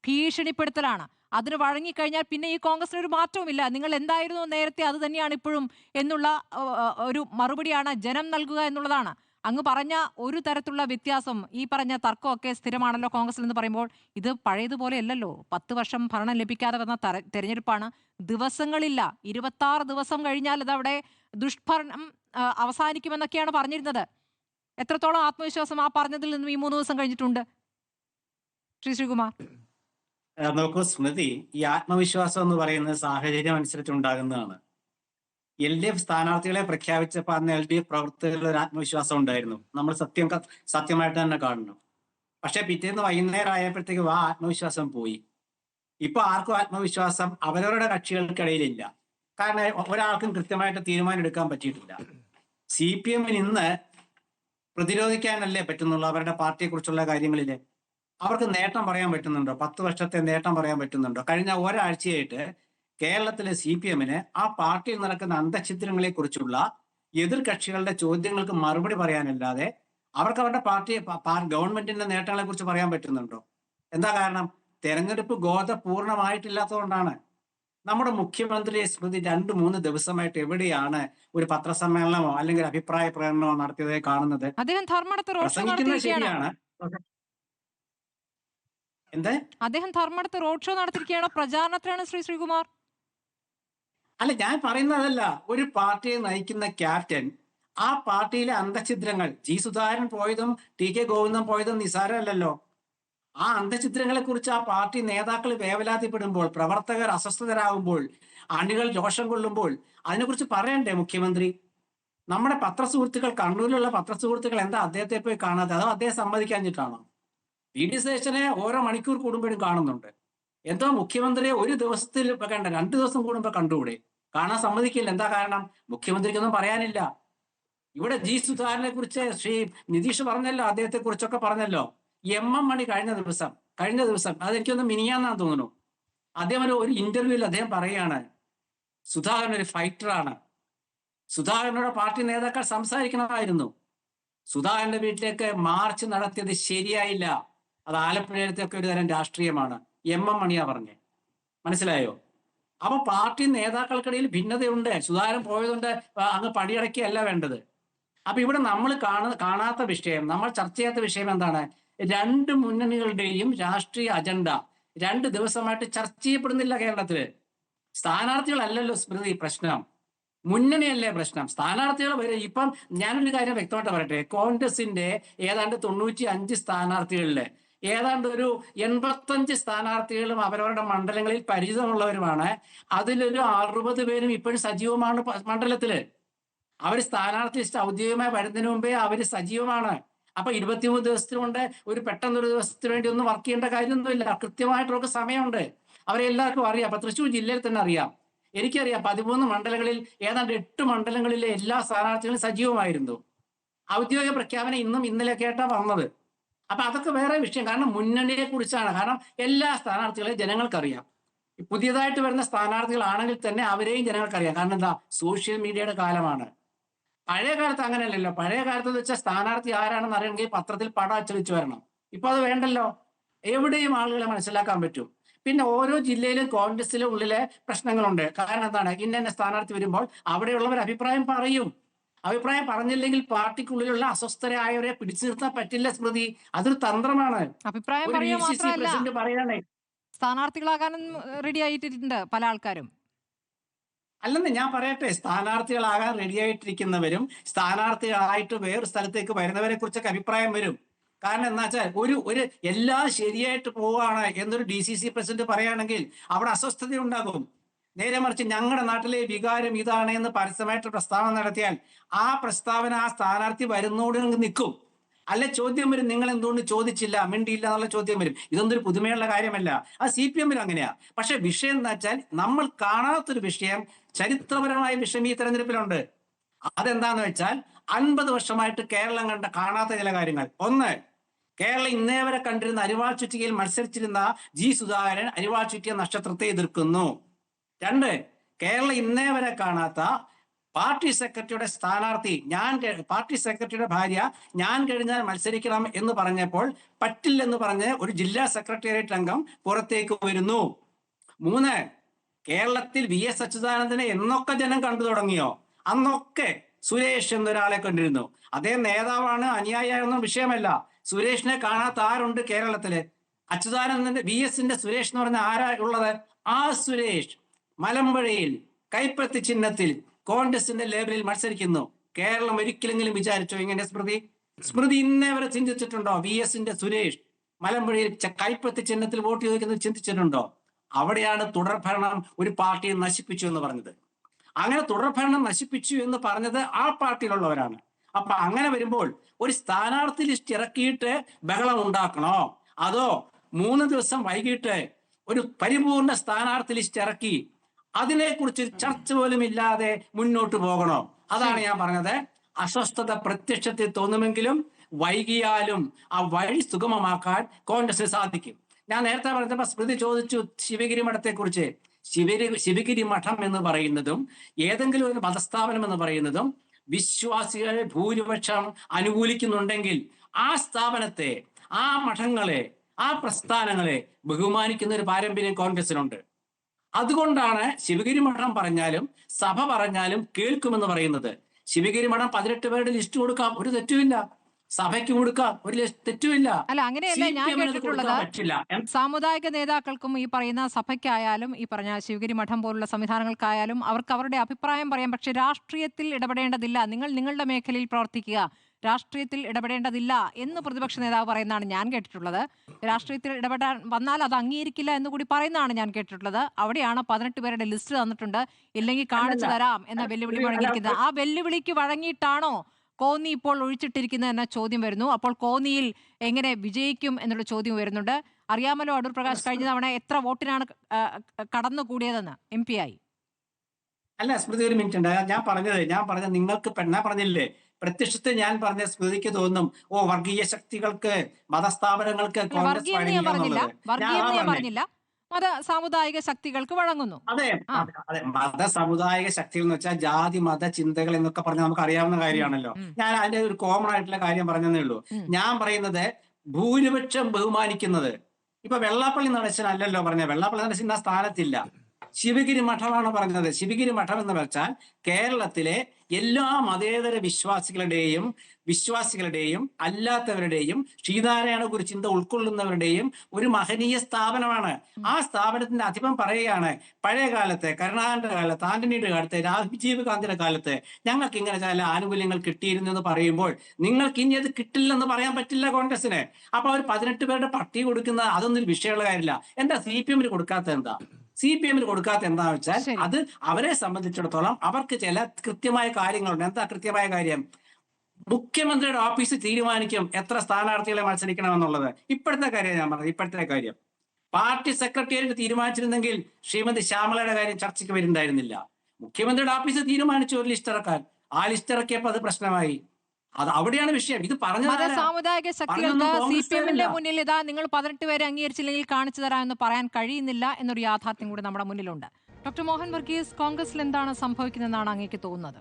ഭീഷണിപ്പെടുത്തലാണ്. അതിന് വഴങ്ങിക്കഴിഞ്ഞാൽ പിന്നെ ഈ കോൺഗ്രസിന് ഒരു മാറ്റവുമില്ല. നിങ്ങൾ എന്തായിരുന്നു നേരത്തെ അത് തന്നെയാണ് ഇപ്പോഴും എന്നുള്ള ഒരു മറുപടിയാണ് ജനം നൽകുക എന്നുള്ളതാണ്. അങ്ങ് പറഞ്ഞ ഒരു തരത്തിലുള്ള വ്യത്യാസം, ഈ പറഞ്ഞ തർക്കമൊക്കെ സ്ഥിരമാണല്ലോ കോൺഗ്രസിൽ എന്ന് പറയുമ്പോൾ ഇത് പഴയതുപോലെ അല്ലല്ലോ. 10 വർഷം ഭരണം ലഭിക്കാതെ വന്ന തെരഞ്ഞെടുപ്പാണ്. ദിവസങ്ങളില്ല, 26 ദിവസം കഴിഞ്ഞാൽ ഇതവിടെ ദുഷ്ഭരണം അവസാനിക്കുമെന്നൊക്കെയാണ് പറഞ്ഞിരുന്നത്. എത്രത്തോളം ആത്മവിശ്വാസം ആ പറഞ്ഞതിൽ നിന്നും ഈ 3 ദിവസം കഴിഞ്ഞിട്ടുണ്ട് ശ്രീകുമാർ? നോക്കൂ സ്മൃതി, ഈ ആത്മവിശ്വാസം എന്ന് പറയുന്നത് സാഹചര്യം അനുസരിച്ച് ഉണ്ടാകുന്നതാണ്. LDF സ്ഥാനാർത്ഥികളെ പ്രഖ്യാപിച്ചപ്പോൾ അന്ന് LDF പ്രവർത്തകരുടെ ഒരു ആത്മവിശ്വാസം ഉണ്ടായിരുന്നു. നമ്മൾ സത്യമായിട്ട് തന്നെ കാണണം. പക്ഷെ പിറ്റേന്ന് വൈകുന്നേരം ആയപ്പോഴത്തേക്ക് ആ ആത്മവിശ്വാസം പോയി. ഇപ്പൊ ആർക്കും ആത്മവിശ്വാസം അവരവരുടെ കക്ഷികൾക്കിടയിലില്ല. കാരണം ഒരാൾക്കും കൃത്യമായിട്ട് തീരുമാനം എടുക്കാൻ പറ്റിയിട്ടില്ല. CPM-ന് ഇന്ന് പ്രതിരോധിക്കാനല്ലേ പറ്റുന്നുള്ളൂ അവരുടെ പാർട്ടിയെ കുറിച്ചുള്ള കാര്യങ്ങളില്. അവർക്ക് നേട്ടം പറയാൻ പറ്റുന്നുണ്ടോ? 10 വർഷത്തെ നേട്ടം പറയാൻ പറ്റുന്നുണ്ടോ? കഴിഞ്ഞ ഒരാഴ്ചയായിട്ട് കേരളത്തിലെ CPM-ന് ആ പാർട്ടിയിൽ നടക്കുന്ന അന്തഃഛിദ്രങ്ങളെ കുറിച്ചുള്ള എതിർ കക്ഷികളുടെ ചോദ്യങ്ങൾക്ക് മറുപടി പറയാനല്ലാതെ അവർക്ക് അവരുടെ ഗവൺമെന്റിന്റെ നേട്ടങ്ങളെ കുറിച്ച് പറയാൻ പറ്റുന്നുണ്ടോ? എന്താ കാരണം? തെരഞ്ഞെടുപ്പ് പൂർണ്ണമായിട്ടില്ലാത്തതുകൊണ്ടാണ്. നമ്മുടെ മുഖ്യമന്ത്രി സ്മൃതി 2-3 ദിവസമായിട്ട് എവിടെയാണ് ഒരു പത്രസമ്മേളനമോ അല്ലെങ്കിൽ അഭിപ്രായ പ്രകടനമോ നടത്തിയതായി കാണുന്നത്? പ്രസംഗിക്കുന്നത് ശരിയാണ്. അദ്ദേഹം ധർമ്മടത്ത് റോഡ് ഷോ നടത്തിയിരിക്കുകയാണോ? പ്രചാരണത്തിലാണ് ശ്രീകുമാർ? അല്ല, ഞാൻ പറയുന്നതല്ല. ഒരു പാർട്ടിയെ നയിക്കുന്ന ക്യാപ്റ്റൻ ആ പാർട്ടിയിലെ അന്തഃഛിദ്രങ്ങൾ, സുധാകരൻ പോയതും TK ഗോവിന്ദൻ പോയതും നിസാരമല്ലല്ലോ. ആ അന്തഃഛിദ്രങ്ങളെ കുറിച്ച് ആ പാർട്ടി നേതാക്കൾ വേവലാതിപ്പെടുമ്പോൾ, പ്രവർത്തകർ അസ്വസ്ഥരാകുമ്പോൾ, അണികൾ രോഷം കൊള്ളുമ്പോൾ അതിനെക്കുറിച്ച് പറയണ്ടേ മുഖ്യമന്ത്രി? നമ്മുടെ പത്രസുഹൃത്തുക്കൾ, കണ്ണൂരിലുള്ള പത്രസുഹൃത്തുക്കൾ എന്താ അദ്ദേഹത്തെ പോയി കാണാതെ? അതോ അദ്ദേഹം സമ്മതിക്കാഞ്ഞിട്ടാണോ? VD സതീശനെ ഓരോ മണിക്കൂർ കൂടുമ്പോഴും കാണുന്നുണ്ട്. എന്തോ മുഖ്യമന്ത്രിയെ ഒരു ദിവസത്തിൽ കണ്ട 2 ദിവസം കൂടുമ്പോൾ കണ്ടുകൂടെ? കാണാൻ സമ്മതിക്കില്ല. എന്താ കാരണം? മുഖ്യമന്ത്രിക്കൊന്നും പറയാനില്ല. ഇവിടെ സുധാകരനെ കുറിച്ച് ശ്രീ നിതീഷ് പറഞ്ഞല്ലോ, അദ്ദേഹത്തെ കുറിച്ചൊക്കെ പറഞ്ഞല്ലോ. MM മണി കഴിഞ്ഞ ദിവസം അതെനിക്കൊന്ന് മിനിയാന്നാന്ന് തോന്നുന്നു, അദ്ദേഹം ഒരു ഇന്റർവ്യൂവിൽ അദ്ദേഹം പറയുകയാണ്, സുധാകരൻ ഒരു ഫൈറ്ററാണ്. സുധാകരനോട് പാർട്ടി നേതാക്കൾ സംസാരിക്കണമായിരുന്നു. സുധാകരന്റെ വീട്ടിലേക്ക് മാർച്ച് നടത്തിയത് ശരിയായില്ല. അത് ആലപ്പുഴയിലത്തെയൊക്കെ ഒരു തരം രാഷ്ട്രീയമാണ്. MM മണിയാ പറഞ്ഞേ. മനസ്സിലായോ? അപ്പൊ പാർട്ടി നേതാക്കൾക്കിടയിൽ ഭിന്നതയുണ്ട്. സുധാകരൻ പോയതുകൊണ്ട് അങ്ങ് പടിയടക്കുകയല്ല വേണ്ടത്. അപ്പൊ ഇവിടെ നമ്മൾ കാണാത്ത വിഷയം, നമ്മൾ ചർച്ച ചെയ്യാത്ത വിഷയം എന്താണ്? 2 മുന്നണികളുടെയും രാഷ്ട്രീയ അജണ്ട 2 ദിവസമായിട്ട് ചർച്ച ചെയ്യപ്പെടുന്നില്ല കേരളത്തില്. സ്ഥാനാർത്ഥികളല്ലല്ലോ സ്മൃതി പ്രശ്നം, മുന്നണിയല്ലേ പ്രശ്നം. സ്ഥാനാർത്ഥികൾ വരെ ഇപ്പം ഞാനൊരു കാര്യം വ്യക്തമായിട്ട് പറയട്ടെ, കോൺഗ്രസിന്റെ ഏതാണ്ട് 95 സ്ഥാനാർത്ഥികളില് ഏതാണ്ട് ഒരു 85 സ്ഥാനാർത്ഥികളും അവരവരുടെ മണ്ഡലങ്ങളിൽ പരിചിതമുള്ളവരുമാണ്. അതിലൊരു 60 പേരും ഇപ്പോഴും സജീവമാണ് മണ്ഡലത്തില്. അവർ സ്ഥാനാർത്ഥി ലിസ്റ്റ് ഔദ്യോഗികമായി വരുന്നതിന് മുമ്പേ അവർ സജീവമാണ്. അപ്പൊ 23 ദിവസത്തിന് കൊണ്ട് ഒരു പെട്ടെന്നൊരു ദിവസത്തിന് വേണ്ടി ഒന്നും വർക്ക് ചെയ്യേണ്ട കാര്യമൊന്നുമില്ല. കൃത്യമായിട്ടൊക്കെ സമയമുണ്ട്. അവരെ എല്ലാവർക്കും അറിയാം. അപ്പൊ തൃശ്ശൂർ ജില്ലയിൽ തന്നെ അറിയാം, എനിക്കറിയാം. 13 മണ്ഡലങ്ങളിൽ ഏതാണ്ട് 8 മണ്ഡലങ്ങളിലെ എല്ലാ സ്ഥാനാർത്ഥികളും സജീവമായിരുന്നു. ഔദ്യോഗിക പ്രഖ്യാപനം ഇന്നും ഇന്നലെയൊക്കെ ആയിട്ടാണ് വന്നത്. അപ്പൊ അതൊക്കെ വേറെ വിഷയം. കാരണം മുന്നണിയെ കുറിച്ചാണ്. കാരണം എല്ലാ സ്ഥാനാർത്ഥികളെയും ജനങ്ങൾക്കറിയാം. പുതിയതായിട്ട് വരുന്ന സ്ഥാനാർത്ഥികളാണെങ്കിൽ തന്നെ അവരെയും ജനങ്ങൾക്കറിയാം. കാരണം എന്താ, സോഷ്യൽ മീഡിയയുടെ കാലമാണ്. പഴയ കാലത്ത് അങ്ങനെയല്ലല്ലോ. പഴയ കാലത്ത് വെച്ചാൽ സ്ഥാനാർത്ഥി ആരാണെന്ന് അറിയണമെങ്കിൽ പത്രത്തിൽ പടം അച്ചടിച്ചു വരണം. ഇപ്പൊ അത് വേണ്ടല്ലോ, എവിടെയും ആളുകളെ മനസ്സിലാക്കാൻ പറ്റും. പിന്നെ ഓരോ ജില്ലയിലും കോൺഗ്രസിലെ ഉള്ളിലെ പ്രശ്നങ്ങളുണ്ട്. കാരണം എന്താണ്, ഇന്ന സ്ഥാനാർത്ഥി വരുമ്പോൾ അവിടെയുള്ളവർ അഭിപ്രായം പറയും. അഭിപ്രായം പറഞ്ഞില്ലെങ്കിൽ പാർട്ടിക്കുള്ളിലുള്ള അസ്വസ്ഥരായവരെ പിടിച്ചു നിർത്താൻ പറ്റില്ല സ്മൃതി. അതൊരു തന്ത്രമാണ്. അഭിപ്രായം ഒരു പറയുക DCC മാത്രമല്ല, പ്രസിഡന്റ് പറയണേ, സ്ഥാനാർത്ഥികളാകാനും റെഡി ആയിട്ടുണ്ട് പല ആൾക്കാരും. അല്ലെന്ന് ഞാൻ പറയട്ടെ, സ്ഥാനാർത്ഥികളാകാൻ റെഡിയായിട്ടിരിക്കുന്നവരും സ്ഥാനാർത്ഥികളായിട്ട് വേറൊരു സ്ഥലത്തേക്ക് വരുന്നവരെ കുറിച്ചൊക്കെ അഭിപ്രായം വരും. കാരണം എന്താ വെച്ചാൽ ഒരു എല്ലാം ശരിയായിട്ട് പോവുകയാണ് എന്നൊരു DCC പ്രസിഡന്റ് പറയുകയാണെങ്കിൽ അവിടെ അസ്വസ്ഥത ഉണ്ടാകും. നേരെ മറിച്ച് ഞങ്ങളുടെ നാട്ടിലെ വികാരം ഇതാണ് എന്ന് പരസ്യമായിട്ട് പ്രസ്താവന നടത്തിയാൽ ആ പ്രസ്താവന ആ സ്ഥാനാർത്ഥി വരുന്നോട് നിൽക്കും. അല്ലെ ചോദ്യം വരും, നിങ്ങൾ എന്തുകൊണ്ട് ചോദിച്ചില്ല, മിണ്ടിയില്ല എന്നുള്ള ചോദ്യം വരും. ഇതൊന്നും ഒരു പുതുമയുള്ള കാര്യമല്ല. അത് CPM അങ്ങനെയാ. പക്ഷെ വിഷയം എന്താ വെച്ചാൽ നമ്മൾ കാണാത്തൊരു വിഷയം, ചരിത്രപരമായ വിഷയം ഈ തെരഞ്ഞെടുപ്പിലുണ്ട്. അതെന്താന്ന് വെച്ചാൽ 50 വർഷമായിട്ട് കേരളം കാണാത്ത ചില കാര്യങ്ങൾ. ഒന്ന്, കേരളം ഇന്നേ വരെ കണ്ടിരുന്ന അരിവാൾ ചുറ്റികയിൽ മത്സരിച്ചിരുന്ന G. സുധാകരൻ അരിവാൾ ചുറ്റിയ നക്ഷത്രത്തെ എതിർക്കുന്നു. 2, കേരളം ഇന്നേ വരെ കാണാത്ത പാർട്ടി സെക്രട്ടറിയുടെ സ്ഥാനാർത്ഥി പാർട്ടി സെക്രട്ടറിയുടെ ഭാര്യ ഞാൻ കഴിഞ്ഞാൽ മത്സരിക്കണം എന്ന് പറഞ്ഞപ്പോൾ പറ്റില്ലെന്ന് പറഞ്ഞ് ഒരു ജില്ലാ സെക്രട്ടേറിയറ്റ് അംഗം പുറത്തേക്ക് വരുന്നു. 3, കേരളത്തിൽ VS അച്യുതാനന്ദനെ എന്നൊക്കെ ജനം കണ്ടു തുടങ്ങിയോ അന്നൊക്കെ സുരേഷ് എന്നൊരാളെ കണ്ടിരുന്നു. അതേ നേതാവാണ് അനുയായിയൊന്നും വിഷയമല്ല. സുരേഷിനെ കാണാത്ത ആരുണ്ട് കേരളത്തില്? അച്യുതാനന്ദന്റെ VSന്റെ സുരേഷ് എന്ന് പറഞ്ഞ ആരാ ഉള്ളത്? ആ സുരേഷ് മലമ്പുഴയിൽ കൈപ്പത്തി ചിഹ്നത്തിൽ കോൺഗ്രസിന്റെ ലേബലിൽ മത്സരിക്കുന്നു. കേരളം ഒരിക്കലെങ്കിലും വിചാരിച്ചോ ഇങ്ങനെ സ്മൃതി ഇന്നേ വരെ ചിന്തിച്ചിട്ടുണ്ടോ? VSന്റെ സുരേഷ് മലമ്പുഴയിൽ കൈപ്പത്തി ചിഹ്നത്തിൽ വോട്ട് ചോദിക്കുന്നത് ചിന്തിച്ചിട്ടുണ്ടോ? അവിടെയാണ് തുടർഭരണം ഒരു പാർട്ടിയെ നശിപ്പിച്ചു എന്ന് പറഞ്ഞത്. അങ്ങനെ തുടർഭരണം നശിപ്പിച്ചു എന്ന് പറഞ്ഞത് ആ പാർട്ടിയിലുള്ളവരാണ്. അപ്പൊ അങ്ങനെ വരുമ്പോൾ ഒരു സ്ഥാനാർത്ഥി ലിസ്റ്റ് ഇറക്കിയിട്ട് ബഹളം ഉണ്ടാക്കണോ, അതോ 3 ദിവസം വൈകിട്ട് ഒരു പരിപൂർണ സ്ഥാനാർത്ഥി ലിസ്റ്റ് ഇറക്കി അതിനെക്കുറിച്ച് ചർച്ച പോലും ഇല്ലാതെ മുന്നോട്ട് പോകണോ? അതാണ് ഞാൻ പറഞ്ഞത്. അസ്വസ്ഥത പ്രത്യക്ഷത്തിൽ തോന്നുമെങ്കിലും വൈകിയാലും ആ വഴി സുഗമമാക്കാൻ കോൺഗ്രസിന് സാധിക്കും. ഞാൻ നേരത്തെ പറഞ്ഞപ്പോ സ്മൃതി ചോദിച്ചു ശിവഗിരി മഠത്തെ കുറിച്ച്. ശിവഗിരി മഠം എന്ന് പറയുന്നതും ഏതെങ്കിലും ഒരു മതസ്ഥാപനം എന്ന് പറയുന്നതും വിശ്വാസികളെ ഭൂരിപക്ഷം അനുകൂലിക്കുന്നുണ്ടെങ്കിൽ ആ സ്ഥാപനത്തെ, ആ മഠങ്ങളെ, ആ പ്രസ്ഥാനങ്ങളെ ബഹുമാനിക്കുന്ന ഒരു പാരമ്പര്യം കോൺഗ്രസിനുണ്ട്. അതുകൊണ്ടാണ് ശിവഗിരി മഠം പറഞ്ഞാലും സഭ പറഞ്ഞാലും കേൾക്കുമെന്ന് പറയുന്നത്. ശിവഗിരി മഠം 18 പേരുടെ ലിസ്റ്റ് കൊടുക്കാം, ഒരു തെറ്റുമില്ല. സഭയ്ക്ക് കൊടുക്കാം, ഒരു തെറ്റുമില്ല. അല്ല, അങ്ങനെയല്ല ഞാൻ കേട്ടിട്ടുള്ളത്. സാമുദായിക നേതാക്കൾക്കും ഈ പറയുന്ന സഭയ്ക്കായാലും ഈ പറഞ്ഞ ശിവഗിരി മഠം പോലുള്ള സംവിധാനങ്ങൾക്കായാലും അവർക്ക് അവരുടെ അഭിപ്രായം പറയാം. പക്ഷെ രാഷ്ട്രീയത്തിൽ ഇടപെടേണ്ടതില്ല, നിങ്ങൾ നിങ്ങളുടെ മേഖലയിൽ പ്രവർത്തിക്കുക, രാഷ്ട്രീയത്തിൽ ഇടപെടേണ്ടതില്ല എന്ന് പ്രതിപക്ഷ നേതാവ് പറയുന്നതാണ് ഞാൻ കേട്ടിട്ടുള്ളത്. രാഷ്ട്രീയത്തിൽ ഇടപെടാൻ വന്നാൽ അത് അംഗീകരിക്കില്ല എന്ന് കൂടി പറയുന്നതാണ് ഞാൻ കേട്ടിട്ടുള്ളത്. അവിടെയാണ് 18 പേരുടെ ലിസ്റ്റ് തന്നിട്ടുണ്ട്, ഇല്ലെങ്കിൽ കാണിച്ചു തരാം എന്ന വെല്ലുവിളി വഴങ്ങിയിരിക്കുന്നത്. ആ വെല്ലുവിളിക്ക് വഴങ്ങിയിട്ടാണോ കോന്നി ഇപ്പോൾ ഒഴിച്ചിട്ടിരിക്കുന്നത് എന്ന ചോദ്യം വരുന്നു. അപ്പോൾ കോന്നിയിൽ എങ്ങനെ വിജയിക്കും എന്നുള്ള ചോദ്യം വരുന്നുണ്ട്. അറിയാമല്ലോ അടൂർ പ്രകാശ് കഴിഞ്ഞ തവണ എത്ര വോട്ടിനാണ് കടന്നുകൂടിയതെന്ന് MP ആയി? അല്ല സ്മൃതി, ഒരു മിനിറ്റ് ഉണ്ട്. ഞാൻ പറഞ്ഞത് നിങ്ങൾക്ക് പറഞ്ഞില്ലേ, പ്രത്യക്ഷത്തിൽ ഞാൻ പറഞ്ഞ സ്മൃതിക്ക് തോന്നും വർഗീയ ശക്തികൾക്ക്, മതസ്ഥാപനങ്ങൾക്ക് പറഞ്ഞില്ല, മത സാമുദായിക ശക്തികൾക്ക് വഴങ്ങുന്നു. അതെ, മത സാമുദായിക ശക്തികൾ എന്ന് വെച്ചാൽ ജാതി മത ചിന്തകൾ എന്നൊക്കെ പറഞ്ഞാൽ നമുക്ക് അറിയാവുന്ന കാര്യമാണല്ലോ. ഞാൻ അതിന്റെ ഒരു കോമൺ ആയിട്ടുള്ള കാര്യം പറഞ്ഞതേ ഉള്ളൂ. ഞാൻ പറയുന്നത് ഭൂരിപക്ഷം ബഹുമാനിക്കുന്നത്. ഇപ്പൊ വെള്ളാപ്പള്ളി നടേശനല്ലല്ലോ പറഞ്ഞ, വെള്ളാപ്പള്ളി നടേശൻ ആ സ്ഥാനത്തില്ല. ശിവഗിരി മഠമാണ് പറഞ്ഞത്. ശിവഗിരി മഠം എന്ന് വെച്ചാൽ കേരളത്തിലെ എല്ലാ മതേതര വിശ്വാസികളുടെയും അല്ലാത്തവരുടെയും ശ്രീനാരായണ ഗുരു ചിന്ത ഉൾക്കൊള്ളുന്നവരുടെയും ഒരു മഹനീയ സ്ഥാപനമാണ്. ആ സ്ഥാപനത്തിന്റെ അധിപൻ പറയുകയാണ്, പഴയ കാലത്ത് കരുണാകരന്റെ കാലത്ത്, ആന്റണിയുടെ കാലത്ത്, രാജീവ് ഗാന്ധിയുടെ കാലത്ത് ഞങ്ങൾക്ക് ഇങ്ങനെ ചില ആനുകൂല്യങ്ങൾ കിട്ടിയിരുന്നു എന്ന് പറയുമ്പോൾ നിങ്ങൾക്ക് ഇനി അത് കിട്ടില്ലെന്ന് പറയാൻ പറ്റില്ല കോൺഗ്രസിന്. അപ്പൊ അവർ 18 പേരുടെ പട്ടിക കൊടുക്കുന്ന അതൊന്നും വിഷയമുള്ള കാര്യമില്ല. എന്താ CPM കൊടുക്കാത്ത എന്താ? CPM കൊടുക്കാത്ത എന്താണെന്ന് വെച്ചാൽ അത് അവരെ സംബന്ധിച്ചിടത്തോളം അവർക്ക് ചില കൃത്യമായ കാര്യങ്ങളുണ്ട്. എന്താ കൃത്യമായ കാര്യം? മുഖ്യമന്ത്രിയുടെ ഓഫീസ് തീരുമാനിക്കും എത്ര സ്ഥാനാർത്ഥികളെ മത്സരിക്കണമെന്നുള്ളത്. ഇപ്പോഴത്തെ കാര്യം ഞാൻ പറഞ്ഞത്. ഇപ്പോഴത്തെ കാര്യം പാർട്ടി സെക്രട്ടേറിയറ്റ് തീരുമാനിച്ചിരുന്നെങ്കിൽ ശ്രീമതി ശ്യാമളയുടെ കാര്യം ചർച്ചയ്ക്ക് വരുന്നുണ്ടായിരുന്നില്ല. മുഖ്യമന്ത്രിയുടെ ഓഫീസ് തീരുമാനിച്ചു ഒരു ലിസ്റ്റ് ഇറക്കാൻ. ആ ലിസ്റ്റ് ഇറക്കിയപ്പോൾ അത് പ്രശ്നമായി. അത് അവിടെയാണ് വിഷയം. ഇത് സാമുദായിക ശക്തികൾക്ക് CPM മുന്നിൽ ഇതാ നിങ്ങൾ 18 പേരെ അംഗീകരിച്ചില്ലെങ്കിൽ കാണിച്ചു തരാമെന്ന് പറയാൻ കഴിയുന്നില്ല എന്നൊരു യാഥാർത്ഥ്യം കൂടി നമ്മുടെ മുന്നിലുണ്ട്. ഡോക്ടർ മോഹൻ വർഗീസ്, കോൺഗ്രസിൽ എന്താണ് സംഭവിക്കുന്നതെന്നാണ് അങ്ങേക്ക് തോന്നുന്നത്?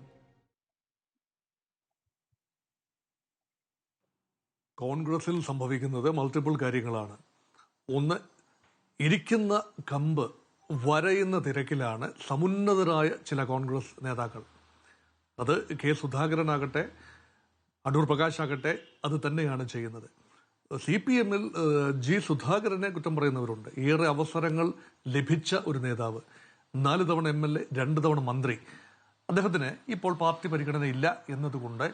കോൺഗ്രസിൽ സംഭവിക്കുന്നത് മൾട്ടിപ്പിൾ കാര്യങ്ങളാണ്. ഒന്ന്, ഇരിക്കുന്ന കമ്പ് വരയുന്ന തിരക്കിലാണ് സമുന്നതരായ ചില കോൺഗ്രസ് നേതാക്കൾ. അത് കെ സുധാകരനാകട്ടെ, അടൂർ പ്രകാശ് ആകട്ടെ, അത് തന്നെയാണ് ചെയ്യുന്നത്. CPM ജി സുധാകരനെ കുറ്റം പറയുന്നവരുണ്ട്. ഏറെ അവസരങ്ങൾ ലഭിച്ച ഒരു നേതാവ്, 4 തവണ MLA, 2 തവണ മന്ത്രി. അദ്ദേഹത്തിന് ഇപ്പോൾ പാർട്ടി പരിഗണനയില്ല എന്നതുകൊണ്ട്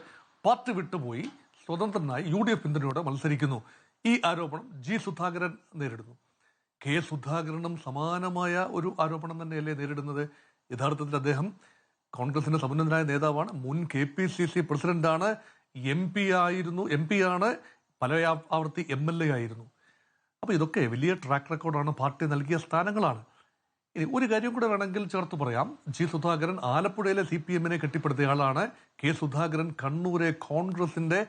പാർട്ടി വിട്ടുപോയി സ്വതന്ത്രനായി UDF പിന്തുണയോടെ മത്സരിക്കുന്നു. ഈ ആരോപണം ജി സുധാകരൻ നേരിടുന്നു. കെ സുധാകരനും സമാനമായ ഒരു ആരോപണം തന്നെയല്ലേ നേരിടുന്നത്? യഥാർത്ഥത്തിൽ അദ്ദേഹം കോൺഗ്രസിന്റെ സമുന്നതനായ നേതാവാണ്, മുൻ KPCC പ്രസിഡന്റാണ്, MP ആണ്, പല ആവർത്തി MLA ആയിരുന്നു. അപ്പോൾ ഇതൊക്കെ വലിയ ട്രാക്ക് റെക്കോർഡാണ്, പാർട്ടി നൽകിയ സ്ഥാനങ്ങളാണ്. ഇനി ഒരു കാര്യം കൂടെ വേണമെങ്കിൽ ചേർത്ത് പറയാം. ജി സുധാകരൻ ആലപ്പുഴയിലെ CPM കെട്ടിപ്പടുത്തിയ ആളാണ്. കെ സുധാകരൻ കണ്ണൂരെ കോൺഗ്രസിന്റെ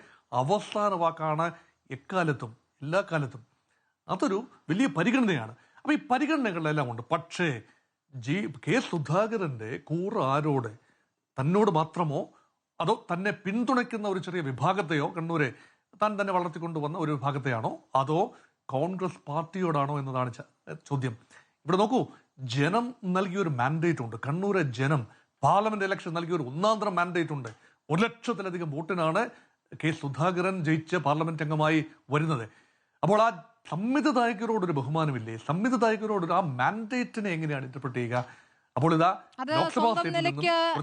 അവസാന വാക്കാണ് എക്കാലത്തും, എല്ലാ കാലത്തും. അതൊരു വലിയ പരിഗണനയാണ്. അപ്പൊ ഈ പരിഗണനകളെല്ലാം ഉണ്ട്. പക്ഷേ കെ സുധാകരന്റെ കൂറ് ആരോട്? തന്നോട് മാത്രമോ അതോ തന്നെ പിന്തുണയ്ക്കുന്ന ഒരു ചെറിയ വിഭാഗത്തെയോ, കണ്ണൂരെ താൻ തന്നെ വളർത്തിക്കൊണ്ടുവന്ന ഒരു വിഭാഗത്തെയാണോ, അതോ കോൺഗ്രസ് പാർട്ടിയോടാണോ എന്നതാണ് ചോദ്യം. ഇവിടെ നോക്കൂ, ജനം നൽകിയൊരു മാൻഡേറ്റ് ഉണ്ട്. കണ്ണൂരെ ജനം പാർലമെന്റ് ഇലക്ഷൻ നൽകിയൊരു ഒന്നാന്തരം മാൻഡേറ്റ് ഉണ്ട്. 1 ലക്ഷത്തിലധികം വോട്ടിനാണ് കെ സുധാകരൻ ജയിച്ച് പാർലമെന്റ് അംഗമായി വരുന്നത്. അപ്പോൾ ആ സംവിധായകരോടൊരു ബഹുമാനമില്ലേ? സംവിധായകരോടൊരു ആ മാൻഡേറ്റിനെ എങ്ങനെയാണ് ഇന്റർപ്രറ്റ് ചെയ്യുക? അപ്പോൾ ഇതാ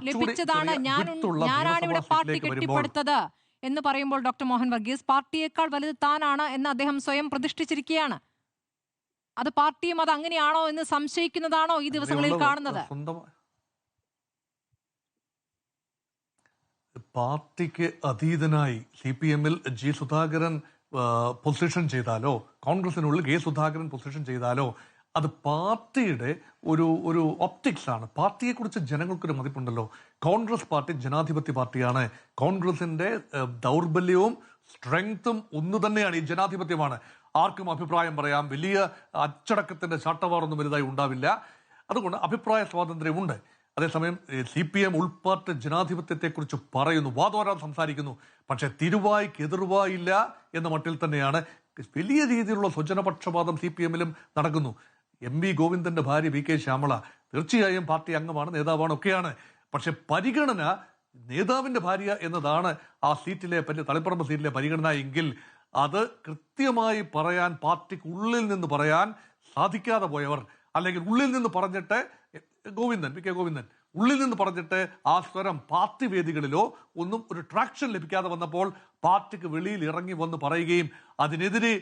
ലഭിച്ചതാണ്, ഞാനാണ് ഇവിടെ പാർട്ടി കെട്ടിപ്പടുത്തത് എന്ന് പറയുമ്പോൾ ഡോക്ടർ മോഹൻ വർഗീസ്, പാർട്ടിയേക്കാൾ വലുത് താനാണ് എന്ന് അദ്ദേഹം സ്വയം പ്രതിഷ്ഠിച്ചിരിക്കുകയാണ്. അത് പാർട്ടിയും അത് അങ്ങനെയാണോ എന്ന് സംശയിക്കുന്നതാണോ ഈ ദിവസങ്ങളിൽ കാണുന്നത്? പാർട്ടിക്ക് അതീതനായി CPM ജി സുധാകരൻ പൊസിഷൻ ചെയ്താലോ, കോൺഗ്രസിനുള്ളിൽ കെ സുധാകരൻ പൊസിഷൻ ചെയ്താലോ, അത് പാർട്ടിയുടെ ഒരു ഒപ്റ്റിക്സ് ആണ്. പാർട്ടിയെക്കുറിച്ച് ജനങ്ങൾക്കൊരു മതിപ്പുണ്ടല്ലോ. കോൺഗ്രസ് പാർട്ടി ജനാധിപത്യ പാർട്ടിയാണ്. കോൺഗ്രസിന്റെ ദൗർബല്യവും സ്ട്രെങ്ത്തും ഒന്നു തന്നെയാണ്, ഈ ജനാധിപത്യമാണ്. ആർക്കും അഭിപ്രായം പറയാം. വലിയ അച്ചടക്കത്തിന്റെ ചാട്ടവാറൊന്നും വലുതായി ഉണ്ടാവില്ല. അതുകൊണ്ട് അഭിപ്രായ സ്വാതന്ത്ര്യമുണ്ട്. അതേസമയം CPM ഉൾപ്പാർട്ടി ജനാധിപത്യത്തെക്കുറിച്ച് പറയുന്നു, വാദോരാതെ സംസാരിക്കുന്നു. പക്ഷെ തിരുവായ്ക്ക് എതിർവായില്ല എന്ന മട്ടിൽ തന്നെയാണ്. വലിയ രീതിയിലുള്ള സ്വജനപക്ഷപാതം CPM നടക്കുന്നു. MV ഗോവിന്ദന്റെ ഭാര്യ VK ശ്യാമള തീർച്ചയായും പാർട്ടി അംഗമാണ്, നേതാവാണ്, ഒക്കെയാണ്. പക്ഷെ പരിഗണന നേതാവിന്റെ ഭാര്യ എന്നതാണ് ആ സീറ്റിലെ, തളിപ്പറമ്പ് സീറ്റിലെ പരിഗണന എങ്കിൽ അത് കൃത്യമായി പറയാൻ, പാർട്ടിക്ക് ഉള്ളിൽ നിന്ന് പറയാൻ സാധിക്കാതെ പോയവർ, അല്ലെങ്കിൽ ഉള്ളിൽ നിന്ന് പറഞ്ഞിട്ട് VK ഗോവിന്ദൻ ഉള്ളിൽ നിന്ന് പറഞ്ഞിട്ട് ആ സ്വരം പാർട്ടി വേദികളിലോ ഒന്നും ഒരു ട്രാക്ഷൻ ലഭിക്കാതെ വന്നപ്പോൾ പാർട്ടിക്ക് വെളിയിൽ ഇറങ്ങി വന്ന് പറയുകയും അതിനെതിരെ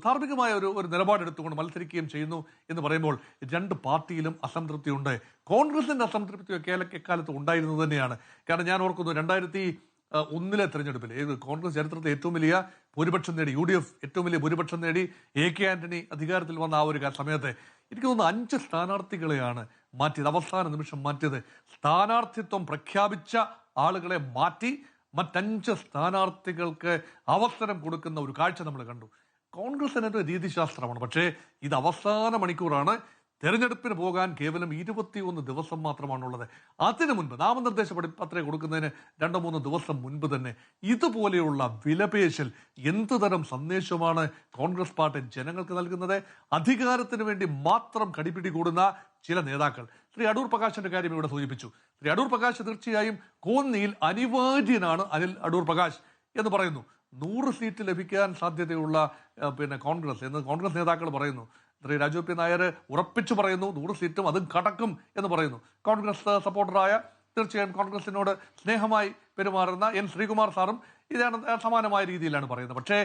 ധാർമ്മികമായ ഒരു നിലപാടെടുത്തുകൊണ്ട് മത്സരിക്കുകയും ചെയ്യുന്നു എന്ന് പറയുമ്പോൾ 2 പാർട്ടിയിലും അസംതൃപ്തിയുണ്ട്. കോൺഗ്രസിന്റെ അസംതൃപ്തിയൊക്കെ എക്കാലത്ത് ഉണ്ടായിരുന്നത് തന്നെയാണ്. കാരണം ഞാൻ ഓർക്കുന്നു 2001 തെരഞ്ഞെടുപ്പിൽ കോൺഗ്രസ് ചരിത്രത്തിൽ ഏറ്റവും വലിയ ഭൂരിപക്ഷം നേടി, UDF ഏറ്റവും വലിയ ഭൂരിപക്ഷം നേടി, AK ആന്റണി അധികാരത്തിൽ വന്ന ആ ഒരു സമയത്ത് എനിക്ക് തോന്നുന്നു 5 സ്ഥാനാർത്ഥികളെയാണ് മാറ്റിയത്, അവസാന നിമിഷം മാറ്റിയത്. സ്ഥാനാർത്ഥിത്വം പ്രഖ്യാപിച്ച ആളുകളെ മാറ്റി മറ്റ് 5 സ്ഥാനാർത്ഥികൾക്ക് അവസരം കൊടുക്കുന്ന ഒരു കാഴ്ച നമ്മൾ കണ്ടു. കോൺഗ്രസിന് രീതിശാസ്ത്രമാണ്. പക്ഷേ ഇത് അവസാന മണിക്കൂറാണ്. തെരഞ്ഞെടുപ്പിന് പോകാൻ കേവലം 21 ദിവസം മാത്രമാണുള്ളത്. അതിനു മുൻപ് നാമനിർദ്ദേശ പത്രിക കൊടുക്കുന്നതിന് 2-3 ദിവസം മുൻപ് തന്നെ ഇതുപോലെയുള്ള വിലപേശൽ എന്തുതരം സന്ദേശമാണ് കോൺഗ്രസ് പാർട്ടി ജനങ്ങൾക്ക് നൽകുന്നത്? അധികാരത്തിന് വേണ്ടി മാത്രം കടിപിടി കൂടുന്ന ചില നേതാക്കൾ. ശ്രീ അടൂർ പ്രകാശിന്റെ കാര്യം ഇവിടെ സൂചിപ്പിച്ചു. ശ്രീ അടൂർ പ്രകാശ് തീർച്ചയായും കോന്നിയിൽ അനിവാര്യനാണ് അനിൽ അടൂർ പ്രകാശ് എന്ന് പറയുന്നു. 100 സീറ്റ് ലഭിക്കാൻ സാധ്യതയുള്ള കോൺഗ്രസ് എന്ന് കോൺഗ്രസ് നേതാക്കൾ പറയുന്നു. ശ്രീ രാജു പി നായർ ഉറപ്പിച്ചു പറയുന്നു 100 സീറ്റും അതും കടക്കും എന്ന് പറയുന്നു. കോൺഗ്രസ് സപ്പോർട്ടറായ തീർച്ചയായും കോൺഗ്രസിനോട് സ്നേഹമായി പെരുമാറുന്ന എൻ ശ്രീകുമാർ സാറും ഇതാണ് സമാനമായ രീതിയിലാണ് പറയുന്നത്. പക്ഷേ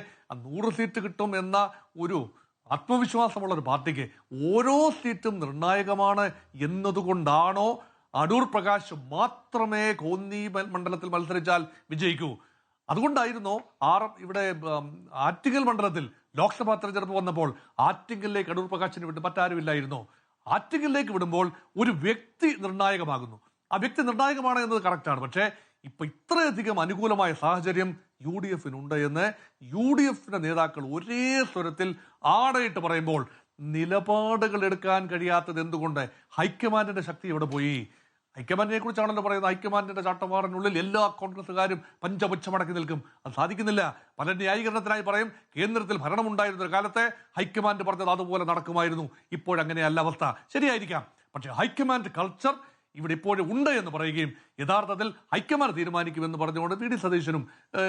100 സീറ്റ് കിട്ടും എന്ന ഒരു ആത്മവിശ്വാസമുള്ള ഒരു പാർട്ടിക്ക് ഓരോ സീറ്റും നിർണായകമാണ് എന്നതുകൊണ്ടാണോ അടൂർ പ്രകാശ് മാത്രമേ കോന്നി മണ്ഡലത്തിൽ മത്സരിച്ചാൽ വിജയിക്കൂ? അതുകൊണ്ടായിരുന്നു ഇവിടെ ആറ്റിങ്ങൽ മണ്ഡലത്തിൽ ലോക്സഭാ തെരഞ്ഞെടുപ്പ് വന്നപ്പോൾ ആറ്റിങ്ങലിലേക്ക് അടൂർ പ്രകാശിന് വിട്ട് മറ്റാരുമില്ലായിരുന്നു. ആറ്റിങ്ങലിലേക്ക് വിടുമ്പോൾ ഒരു വ്യക്തി നിർണായകമാകുന്നു. ആ വ്യക്തി നിർണായകമാണ് എന്നത് കറക്റ്റാണ്. പക്ഷേ ഇപ്പൊ ഇത്രയധികം അനുകൂലമായ സാഹചര്യം UDF-നുണ്ട് എന്ന് UDF-ന്റെ നേതാക്കൾ ഒരേ സ്വരത്തിൽ ആടയിട്ട് പറയുമ്പോൾ നിലപാടുകൾ എടുക്കാൻ കഴിയാത്തത് എന്തുകൊണ്ട്? ഹൈക്കമാൻഡിന്റെ ശക്തി എവിടെ പോയി? ഹൈക്കമാൻഡിനെ കുറിച്ചാണല്ലോ പറയുന്നത്. ഹൈക്കമാൻഡിന്റെ ചാട്ടവാറിനുള്ളിൽ എല്ലാ കോൺഗ്രസുകാരും പഞ്ചപുച്ഛമടക്കി നിൽക്കും. അത് സാധിക്കുന്നില്ല. പല ന്യായീകരണത്തിനായി പറയും കേന്ദ്രത്തിൽ ഭരണമുണ്ടായിരുന്ന ഒരു കാലത്തെ ഹൈക്കമാൻഡ് പറഞ്ഞത് അതുപോലെ നടക്കുമായിരുന്നു. ഇപ്പോഴങ്ങനെയല്ല അവസ്ഥ. ശരിയായിരിക്കാം. പക്ഷേ ഹൈക്കമാൻഡ് കൾച്ചർ ഇവിടെ ഇപ്പോഴും ഉണ്ട് എന്ന് പറയുകയും യഥാർത്ഥത്തിൽ ഹൈക്കമാൻഡ് തീരുമാനിക്കുമെന്ന് പറഞ്ഞുകൊണ്ട് വി ഡി സതീശനും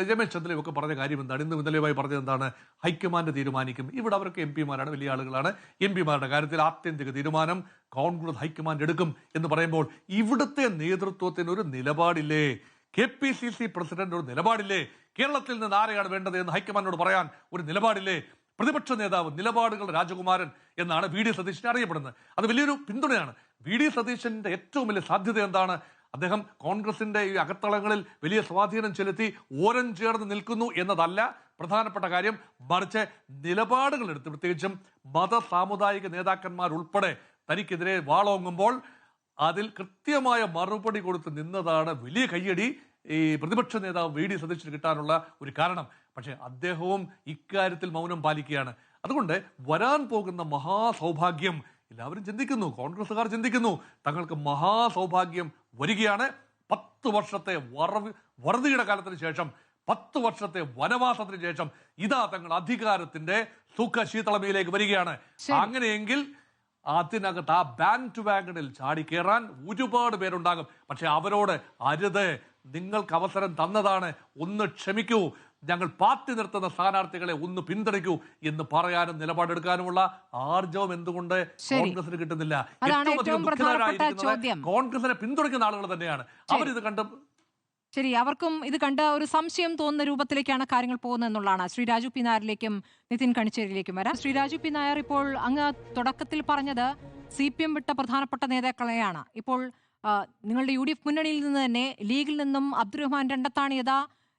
രമേശ് ചെന്നിത്തലയും ഒക്കെ പറഞ്ഞ കാര്യം എന്താണ്? ഇന്നും ഇന്നലെയുമായി പറഞ്ഞത് എന്താണ്? ഹൈക്കമാൻഡ് തീരുമാനിക്കും. ഇവിടെ അവർക്ക് MP-മാരാണ്, വലിയ ആളുകളാണ്. MP-മാരുടെ കാര്യത്തിൽ ആത്യന്തിക തീരുമാനം കോൺഗ്രസ് ഹൈക്കമാൻഡ് എടുക്കും എന്ന് പറയുമ്പോൾ ഇവിടുത്തെ നേതൃത്വത്തിന് ഒരു നിലപാടില്ലേ? KPCC പ്രസിഡന്റ് ഒരു നിലപാടില്ലേ? കേരളത്തിൽ നിന്ന് ആരെയാണ് വേണ്ടത് എന്ന് ഹൈക്കമാൻഡിനോട് പറയാൻ ഒരു നിലപാടില്ലേ? പ്രതിപക്ഷ നേതാവ് നിലപാടുകളുടെ രാജകുമാരൻ എന്നാണ് വി ഡി സതീശനെ അറിയപ്പെടുന്നത്. അത് വലിയൊരു പിന്തുണയാണ്. വി ഡി സതീശന്റെ ഏറ്റവും വലിയ സാധ്യത എന്താണ്? അദ്ദേഹം കോൺഗ്രസിന്റെ ഈ അകത്തളങ്ങളിൽ വലിയ സ്വാധീനം ചെലുത്തി ഓരം ചേർന്ന് നിൽക്കുന്നു എന്നതല്ല പ്രധാനപ്പെട്ട കാര്യം. മറിച്ച് നിലപാടുകൾ എടുത്ത് പ്രത്യേകിച്ചും മത സാമുദായിക നേതാക്കന്മാർ ഉൾപ്പെടെ തനിക്കെതിരെ വാളോങ്ങുമ്പോൾ അതിൽ കൃത്യമായ മറുപടി കൊടുത്ത് നിന്നതാണ് വലിയ കയ്യടി ഈ പ്രതിപക്ഷ നേതാവ് വി ഡി സതീശന് കിട്ടാനുള്ള ഒരു കാരണം. പക്ഷെ അദ്ദേഹവും ഇക്കാര്യത്തിൽ മൗനം പാലിക്കുകയാണ്. അതുകൊണ്ട് വരാൻ പോകുന്ന മഹാസൗഭാഗ്യം എല്ലാവരും ചിന്തിക്കുന്നു, കോൺഗ്രസുകാർ ചിന്തിക്കുന്നു, തങ്ങൾക്ക് മഹാസൗഭാഗ്യം വരികയാണ്. 10 വർഷത്തെ വറുതിയുടെ കാലത്തിന് ശേഷം, 10 വർഷത്തെ വനവാസത്തിന് ശേഷം ഇതാ തങ്ങൾ അധികാരത്തിന്റെ സുഖശീതളമയിലേക്ക് വരികയാണ്. അങ്ങനെയെങ്കിൽ അതിനകത്ത് ആ ബാൻഡ് ടു വാഗണിൽ ചാടിക്കേറാൻ ഒരുപാട് പേരുണ്ടാകും. പക്ഷെ അവരോട് അരുത്, നിങ്ങൾക്ക് അവസരം തന്നതാണ്, ഒന്ന് ക്ഷമിക്കൂ, ഞങ്ങൾ പാർട്ടി നിർത്തുന്ന സ്ഥാനാർത്ഥികളെ ഒന്ന് പിന്തുണയ്ക്കൂ എന്ന് പറയാനും നിലപാടെടുക്കാനുമുള്ള ആർജവം എന്തുകൊണ്ട് കോൺഗ്രസിന് കിട്ടുന്നില്ല? ഏറ്റവും അധികം ദുഃഖിതരായിരിക്കുന്നത് കോൺഗ്രസിനെ പിന്തുണയ്ക്കുന്ന ആളുകൾ തന്നെയാണ്. അവരിത് കണ്ട് ശരി, അവർക്കും ഇത് കണ്ട് ഒരു സംശയം തോന്നുന്ന രൂപത്തിലേക്കാണ് കാര്യങ്ങൾ പോകുന്നത് എന്നുള്ളതാണ്. ശ്രീ രാജു പി നായരിലേക്കും നിതിൻ കണിച്ചേരിയിലേക്കും വരാം. ശ്രീ രാജു പി നായർ, ഇപ്പോൾ അങ്ങ് തുടക്കത്തിൽ പറഞ്ഞത് CPM വിട്ട പ്രധാനപ്പെട്ട നേതാക്കളെയാണ്. ഇപ്പോൾ നിങ്ങളുടെ UDF മുന്നണിയിൽ നിന്ന് തന്നെ ലീഗിൽ നിന്നും അബ്ദുറഹ്മാൻ രണ്ടത്താണിയത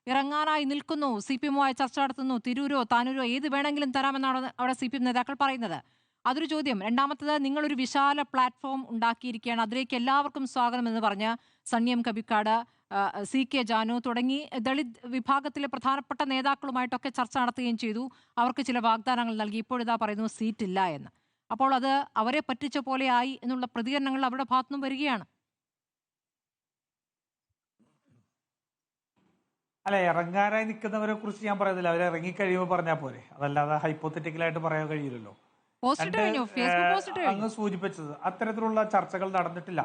ഇറങ്ങാനായി നിൽക്കുന്നു, CPM-മായി ചർച്ച നടത്തുന്നു, തിരൂരോ താനൂരോ ഏത് വേണമെങ്കിലും തരാമെന്നാണ് അവിടെ CPM നേതാക്കൾ പറയുന്നത്. അതൊരു ചോദ്യം. രണ്ടാമത്തത്, നിങ്ങളൊരു വിശാല പ്ലാറ്റ്ഫോം ഉണ്ടാക്കിയിരിക്കുകയാണ്, അതിലേക്ക് എല്ലാവർക്കും സ്വാഗതം എന്ന് പറഞ്ഞ് സണ്ണിയം കബിക്കാട്, CK ജാനു തുടങ്ങി ദളിത് വിഭാഗത്തിലെ പ്രധാനപ്പെട്ട നേതാക്കളുമായിട്ടൊക്കെ ചർച്ച നടത്തുകയും ചെയ്തു. അവർക്ക് ചില വാഗ്ദാനങ്ങൾ നൽകി. ഇപ്പോഴിതാ പറയുന്നു സീറ്റില്ല എന്ന്. അപ്പോൾ അത് അവരെ പറ്റിച്ച പോലെ ആയി എന്നുള്ള പ്രതികരണങ്ങൾ അവരുടെ ഭാഗത്തുനിന്നും വരികയാണ്. അല്ല, ഇറങ്ങാനായി നിൽക്കുന്നവരെ കുറിച്ച് ഞാൻ പറയുന്നില്ല. അവർ ഇറങ്ങിക്കഴിയുമ്പോൾ പറഞ്ഞാൽ പോരെ, അതല്ലാതെ ഹൈപ്പോത്തറ്റിക്കലായിട്ട് പറയാൻ കഴിയില്ലല്ലോ. അങ്ങ് സൂചിപ്പിച്ചത് അത്തരത്തിലുള്ള ചർച്ചകൾ നടന്നിട്ടില്ല.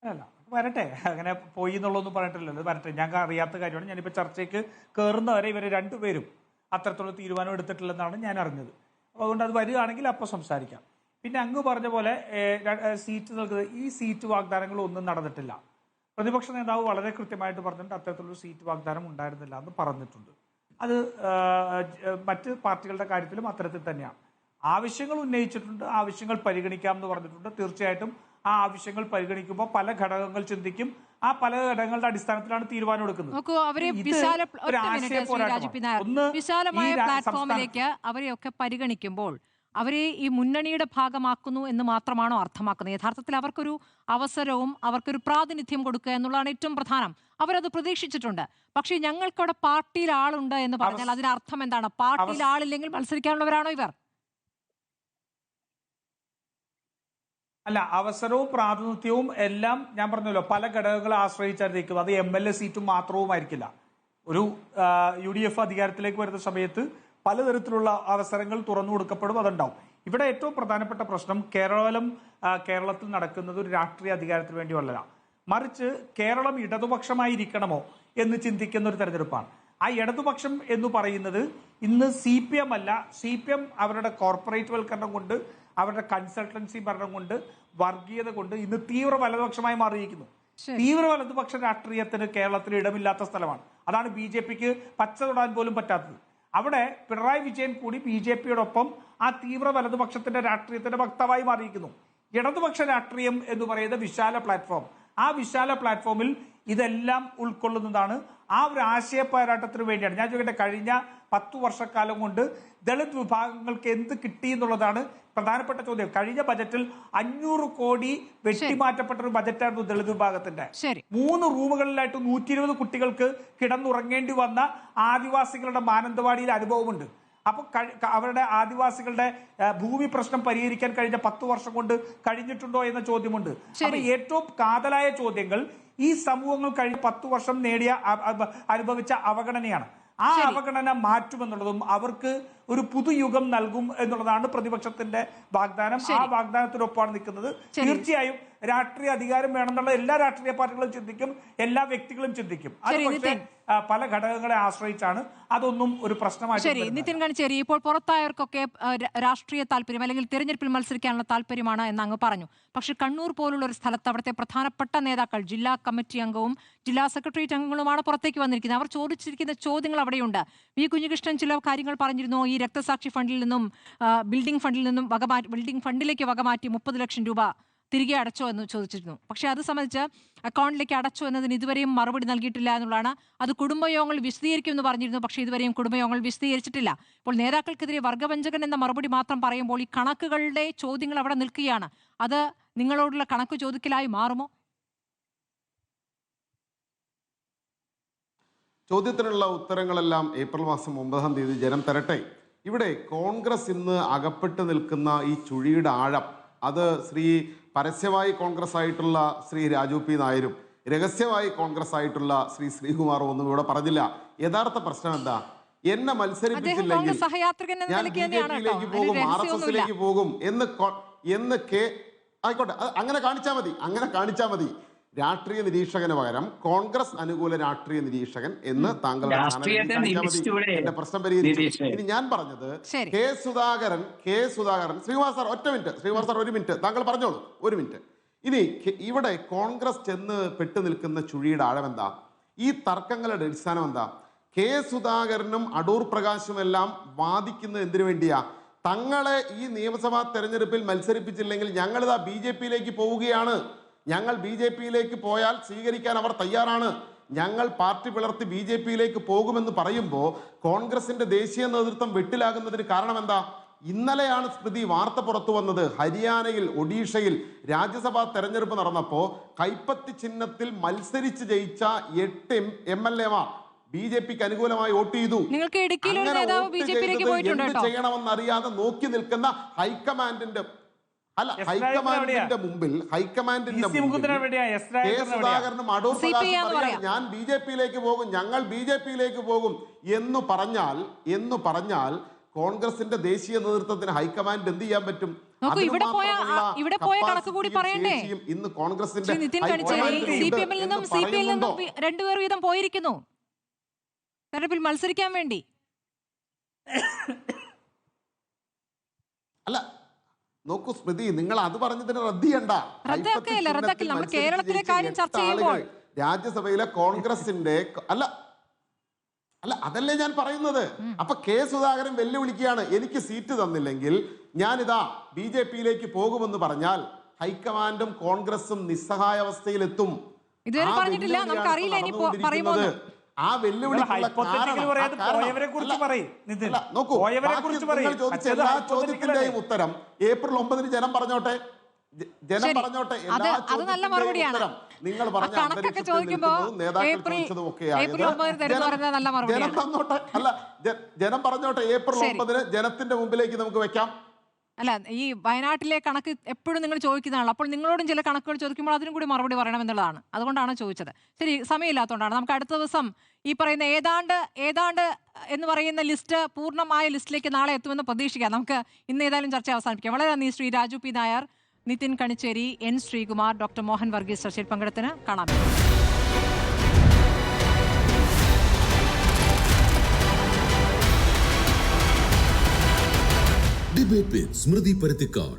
അല്ല, വരട്ടെ, അങ്ങനെ പോയി എന്നുള്ളതൊന്നും പറഞ്ഞിട്ടില്ലല്ലോ. വരട്ടെ, ഞങ്ങൾക്ക് അറിയാത്ത കാര്യമാണ്. ഞാനിപ്പോൾ ചർച്ചയ്ക്ക് കയറുന്നവരെ ഇവർ രണ്ടുപേരും അത്തരത്തിലുള്ള തീരുമാനം എടുത്തിട്ടില്ലെന്നാണ് ഞാൻ അറിഞ്ഞത്. അപ്പോൾ അതുകൊണ്ട് അത് വരികയാണെങ്കിൽ അപ്പോൾ സംസാരിക്കാം. പിന്നെ അങ്ങ് പറഞ്ഞ പോലെ സീറ്റ് നൽകുന്നത്, ഈ സീറ്റ് വാഗ്ദാനങ്ങളൊന്നും നടന്നിട്ടില്ല. പ്രതിപക്ഷ നേതാവ് വളരെ കൃത്യമായിട്ട് പറഞ്ഞിട്ടുണ്ട് അത്തരത്തിലുള്ള സീറ്റ് വാഗ്ദാനം ഉണ്ടായിരുന്നില്ല എന്ന് പറഞ്ഞിട്ടുണ്ട്. അത് മറ്റ് പാർട്ടികളുടെ കാര്യത്തിലും അത്തരത്തിൽ തന്നെയാണ്. ആവശ്യങ്ങൾ ഉന്നയിച്ചിട്ടുണ്ട്, ആവശ്യങ്ങൾ പരിഗണിക്കാം എന്ന് പറഞ്ഞിട്ടുണ്ട്. തീർച്ചയായിട്ടും ആ ആവശ്യങ്ങൾ പരിഗണിക്കുമ്പോൾ പല ഘടകങ്ങൾ ചിന്തിക്കും. ആ പല ഘടകങ്ങളുടെ അടിസ്ഥാനത്തിലാണ് തീരുമാനം എടുക്കുന്നത്. വിശാലമായ പ്ലാറ്റ്ഫോമിലേക്ക് അവരെയൊക്കെ പരിഗണിക്കുമ്പോൾ അവരെ ഈ മുന്നണിയുടെ ഭാഗമാക്കുന്നു എന്ന് മാത്രമാണോ അർത്ഥമാക്കുന്നത്? യഥാർത്ഥത്തിൽ അവർക്കൊരു അവസരവും അവർക്കൊരു പ്രാതിനിധ്യം കൊടുക്കുക എന്നുള്ളതാണ് ഏറ്റവും പ്രധാനം. അവരത് പ്രതീക്ഷിച്ചിട്ടുണ്ട്. പക്ഷേ ഞങ്ങൾക്കവിടെ പാർട്ടിയിൽ ആളുണ്ട് എന്ന് പറഞ്ഞാൽ അതിനർത്ഥം എന്താണ്? പാർട്ടിയിൽ ആളില്ലെങ്കിൽ മത്സരിക്കാനുള്ളവരാണോ ഇവർ? അല്ല, അവസരവും പ്രാതിനിധ്യവും എല്ലാം ഞാൻ പറഞ്ഞല്ലോ പല ഘടകങ്ങളെ ആശ്രയിച്ചായിരിക്കും. അത് MLA സീറ്റും മാത്രവുമായിരിക്കില്ല. ഒരു UDF അധികാരത്തിലേക്ക് വരുന്ന സമയത്ത് പലതരത്തിലുള്ള അവസരങ്ങൾ തുറന്നു കൊടുക്കപ്പെടും, അതുണ്ടാവും. ഇവിടെ ഏറ്റവും പ്രധാനപ്പെട്ട പ്രശ്നം കേരളത്തിൽ നടക്കുന്നത് ഒരു രാഷ്ട്രീയ അധികാരത്തിന് വേണ്ടിയല്ല, മറിച്ച് കേരളം ഇടതുപക്ഷമായിരിക്കണമോ എന്ന് ചിന്തിക്കുന്ന ഒരു തെരഞ്ഞെടുപ്പാണ്. ആ ഇടതുപക്ഷം എന്ന് പറയുന്നത് ഇന്ന് CPM അല്ല. CPM അവരുടെ കോർപ്പറേറ്റ് വൽക്കരണം കൊണ്ട്, അവരുടെ കൺസൾട്ടൻസി ഭരണം കൊണ്ട്, വർഗീയത കൊണ്ട് ഇന്ന് തീവ്ര വലതുപക്ഷമായി മാറിയിരിക്കുന്നു. തീവ്ര വലതുപക്ഷ രാഷ്ട്രീയത്തിന് കേരളത്തിൽ ഇടമില്ലാത്ത സ്ഥലമാണ്. അതാണ് BJPക്ക് പച്ച തൊടാൻ പോലും പറ്റാത്തത്. അവിടെ പിണറായി വിജയൻ കൂടി BJPയോടൊപ്പം ആ തീവ്ര വലതുപക്ഷത്തിന്റെ രാഷ്ട്രീയത്തിന്റെ വക്താവായി മാറിയിരിക്കുന്നു. ഇടതുപക്ഷ രാഷ്ട്രീയം എന്ന് പറയുന്ന വിശാല പ്ലാറ്റ്ഫോം, ആ വിശാല പ്ലാറ്റ്ഫോമിൽ ഇതെല്ലാം ഉൾക്കൊള്ളുന്നതാണ്. ആ ഒരു ആശയ പോരാട്ടത്തിന് വേണ്ടിയാണ് ഞാൻ ചോദിക്കട്ടെ, കഴിഞ്ഞ 10 വർഷക്കാലം കൊണ്ട് ദളിത് വിഭാഗങ്ങൾക്ക് എന്ത് കിട്ടി എന്നുള്ളതാണ് പ്രധാനപ്പെട്ട ചോദ്യം. കഴിഞ്ഞ ബജറ്റിൽ 500 കോടി വെട്ടിമാറ്റപ്പെട്ട ഒരു ബജറ്റായിരുന്നു ദളിത് വിഭാഗത്തിന്റെ. 3 റൂമുകളിലായിട്ട് 120 കുട്ടികൾക്ക് കിടന്നുറങ്ങേണ്ടി വന്ന ആദിവാസികളുടെ മാനന്തവാടിയിൽ അനുഭവമുണ്ട്. അപ്പൊ അവരുടെ ആദിവാസികളുടെ ഭൂമി പ്രശ്നം പരിഹരിക്കാൻ കഴിഞ്ഞ 10 വർഷം കൊണ്ട് കഴിഞ്ഞിട്ടുണ്ടോ എന്ന ചോദ്യമുണ്ട്. അപ്പൊ ഏറ്റവും കാതലായ ചോദ്യങ്ങൾ ഈ സമൂഹങ്ങൾ കഴിഞ്ഞ 10 വർഷം അനുഭവിച്ച അവഗണനയാണ്. ആ അവഗണന മാറ്റുമെന്നുള്ളതും അവർക്ക് ഒരു പുതുയുഗം നൽകും എന്നുള്ളതാണ് പ്രതിപക്ഷത്തിന്റെ വാഗ്ദാനം. ആ വാഗ്ദാനത്തിനൊപ്പമാണ് നിൽക്കുന്നത്. തീർച്ചയായും രാഷ്ട്രീയ അധികാരം വേണമെന്നുള്ള എല്ലാ രാഷ്ട്രീയ പാർട്ടികളും ചിന്തിക്കും, എല്ലാ വ്യക്തികളും ചിന്തിക്കും. അത് പക്ഷേ പല ഘടകങ്ങളെ ആശ്രയിച്ചാണ്. അതൊന്നും ഒരു പ്രശ്നമായി. ശരി, നിതിൻ ഗഡ്കരി, ഇപ്പോൾ പുറത്തായവർക്കൊക്കെ രാഷ്ട്രീയ താല്പര്യം അല്ലെങ്കിൽ തിരഞ്ഞെടുപ്പിൽ മത്സരിക്കാനുള്ള താല്പര്യമാണ് എന്ന് അങ്ങ് പറഞ്ഞു. പക്ഷെ കണ്ണൂർ പോലുള്ള ഒരു സ്ഥലത്ത് അവിടുത്തെ പ്രധാനപ്പെട്ട നേതാക്കൾ, ജില്ലാ കമ്മിറ്റി അംഗവും ജില്ലാ സെക്രട്ടേറിയറ്റ് അംഗങ്ങളുമാണ് പുറത്തേക്ക് വന്നിരിക്കുന്നത്. അവർ ചോദിച്ചിരിക്കുന്ന ചോദ്യങ്ങൾ അവിടെയുണ്ട്. വി കുഞ്ഞികൃഷ്ണൻ ചില കാര്യങ്ങൾ പറഞ്ഞിരുന്നു. ഈ രക്തസാക്ഷി ഫണ്ടിൽ നിന്നും ബിൽഡിംഗ് ഫണ്ടിലേക്ക് വകമാറ്റി 30 ലക്ഷം രൂപ തിരികെ അടച്ചോ എന്ന് ചോദിച്ചിരുന്നു. പക്ഷെ അത് സംബന്ധിച്ച് അക്കൗണ്ടിലേക്ക് അടച്ചോ എന്നതിന് ഇതുവരെയും മറുപടി നൽകിയിട്ടില്ല എന്നുള്ളതാണ്. അത് കുടുംബയോഗങ്ങൾ വിശദീകരിക്കുമെന്ന് പറഞ്ഞിരുന്നു. പക്ഷേ ഇതുവരെയും കുടുംബയോഗങ്ങൾ വിശദീകരിച്ചിട്ടില്ല. ഇപ്പോൾ നേതാക്കൾക്കെതിരെ വർഗവഞ്ചകൻ എന്ന മറുപടി മാത്രം പറയുമ്പോൾ ഈ കണക്കുകളുടെ ചോദ്യങ്ങൾ അവിടെ നിൽക്കുകയാണ്. അത് നിങ്ങളോടുള്ള കണക്ക് ചോദിക്കലായി മാറുമോ? ചോദ്യത്തിനുള്ള ഉത്തരങ്ങളെല്ലാം ഏപ്രിൽ മാസം 9-ാം തീയതി ജനം തരട്ടെ. ഇവിടെ കോൺഗ്രസ് ഇന്ന് അകപ്പെട്ട് നിൽക്കുന്ന ഈ ചുഴിയുടെ ആഴം, അത് പരസ്യമായി കോൺഗ്രസ് ആയിട്ടുള്ള ശ്രീ രാജു പി നായരും രഹസ്യമായി കോൺഗ്രസ് ആയിട്ടുള്ള ശ്രീ ശ്രീകുമാറും ഒന്നും ഇവിടെ പറഞ്ഞില്ല. യഥാർത്ഥ പ്രശ്നം എന്താ? എന്നെ മത്സരിപ്പിച്ചില്ലെങ്കിൽ ഞാൻ BJPയിലേക്ക് പോകും, RSSലേക്ക് പോകും എന്ന് ആയിക്കോട്ടെ, അങ്ങനെ കാണിച്ചാൽ മതി. രാഷ്ട്രീയ നിരീക്ഷകന് പകരം കോൺഗ്രസ് അനുകൂല രാഷ്ട്രീയ നിരീക്ഷകൻ എന്ന് താങ്കളുടെ എന്റെ പ്രശ്നം പരിഹരിച്ചു. ഇനി ഞാൻ പറഞ്ഞത് കെ സുധാകരൻ ശ്രീകുമാർ സാർ ഒരു മിനിറ്റ് താങ്കൾ പറഞ്ഞോളൂ, ഒരു മിനിറ്റ്. ഇനി ഇവിടെ കോൺഗ്രസ് ചെന്ന് പെട്ടു നിൽക്കുന്ന ചുഴിയുടെ ആഴം എന്താ? ഈ തർക്കങ്ങളുടെ അടിസ്ഥാനം എന്താ? കെ സുധാകരനും അടൂർ പ്രകാശും എല്ലാം വാദിക്കുന്നത് എന്തിനു വേണ്ടിയാ? തങ്ങളെ ഈ നിയമസഭാ തെരഞ്ഞെടുപ്പിൽ മത്സരിപ്പിച്ചില്ലെങ്കിൽ ഞങ്ങളിതാ BJPയിലേക്ക് പോവുകയാണ്, ഞങ്ങൾ BJPയിലേക്ക് പോയാൽ സ്വീകരിക്കാൻ അവർ തയ്യാറാണ്, ഞങ്ങൾ പാർട്ടി പിളർത്തി BJPയിലേക്ക് പോകുമെന്ന് പറയുമ്പോൾ കോൺഗ്രസിന്റെ ദേശീയ നേതൃത്വം വെട്ടിലാകുന്നതിന് കാരണം എന്താ? ഇന്നലെയാണ് സ്മൃതി വാർത്ത പുറത്തു വന്നത്. ഹരിയാനയിൽ, ഒഡീഷയിൽ രാജ്യസഭാ തെരഞ്ഞെടുപ്പ് നടന്നപ്പോൾ കൈപ്പത്തി ചിഹ്നത്തിൽ മത്സരിച്ച് ജയിച്ച 8 MLA-മാർ BJPക്ക് അനുകൂലമായി വോട്ട് ചെയ്തു. എന്ത് ചെയ്യണമെന്നറിയാതെ നോക്കി നിൽക്കുന്ന ഹൈക്കമാൻഡിന്റെ മുമ്പിൽ കെ സുധാകരനും അടൂർ പ്രകാശും പറയാൻ ഞാൻ BJPയിലേക്ക് പോകും, ഞങ്ങൾ BJPയിലേക്ക് പോകും എന്ന് പറഞ്ഞാൽ കോൺഗ്രസിന്റെ ദേശീയ നേതൃത്വത്തിന് ഹൈക്കമാൻഡ് എന്ത് ചെയ്യാൻ പറ്റും? ഇന്ന് കോൺഗ്രസിന്റെ രണ്ടുപേർ വീതം പോയിരിക്കുന്നു തെരഞ്ഞെടുപ്പിൽ മത്സരിക്കാൻ വേണ്ടി. അല്ല നോക്കൂ സ്മൃതി, നിങ്ങൾ അത് പറഞ്ഞതിന് റദ്ദിയണ്ട. കേരളത്തിലെ കാര്യം ചർച്ച ചെയ്യുമ്പോൾ രാജ്യസഭയിലെ കോൺഗ്രസിന്റെ അല്ല അതല്ലേ ഞാൻ പറയുന്നത്. അപ്പൊ കെ സുധാകരൻ വെല്ലുവിളിക്കുകയാണ്, എനിക്ക് സീറ്റ് തന്നില്ലെങ്കിൽ ഞാനിതാ BJPയിലേക്ക് പോകുമെന്ന് പറഞ്ഞാൽ ഹൈക്കമാൻഡും കോൺഗ്രസും നിസ്സഹായാവസ്ഥയിലെത്തും. ഇതുവരെ പറഞ്ഞിട്ടില്ല, നമുക്കറിയില്ല ഇനി പറയുമോ. ആ വെല്ലുവിളിക്കുള്ള ചോദ്യത്തിന്റെയും ഉത്തരം ഏപ്രിൽ 9-ന് ജനം പറഞ്ഞോട്ടെ. അത് നല്ല മറുപടിയാണ്. നിങ്ങൾ പറഞ്ഞ കണക്കൊക്കെ ചോദിക്കുമ്പോൾ ജനം പറഞ്ഞോട്ടെ. ഏപ്രിൽ 9-ന് ജനത്തിന്റെ മുമ്പിലേക്ക് നമുക്ക് വെക്കാം. അല്ല, ഈ വയനാട്ടിലെ കണക്ക് എപ്പോഴും നിങ്ങൾ ചോദിക്കുന്നതാണല്ലോ. അപ്പോൾ നിങ്ങളോടും ചില കണക്കുകൾ ചോദിക്കുമ്പോൾ അതിനും കൂടി മറുപടി പറയണമെന്നുള്ളതാണ്. അതുകൊണ്ടാണ് ചോദിച്ചത്. ശരി, സമയമില്ലാത്തതുകൊണ്ടാണ്. നമുക്ക് അടുത്ത ദിവസം ഈ പറയുന്ന ഏതാണ്ട് എന്ന് പറയുന്ന ലിസ്റ്റ് പൂർണ്ണമായ ലിസ്റ്റിലേക്ക് നാളെ എത്തുമെന്ന് പ്രതീക്ഷിക്കാം. നമുക്ക് ഇന്ന് ഏതായാലും ചർച്ച അവസാനിപ്പിക്കാം. വളരെ നന്ദി Shri Raju P Nair, Nithin Kanichery, N Sreekumar, doctor Mohan Varghese ചർച്ചയിൽ പങ്കെടുത്തതിന്. കാണാം. Debate with Smruthy Paruthikad.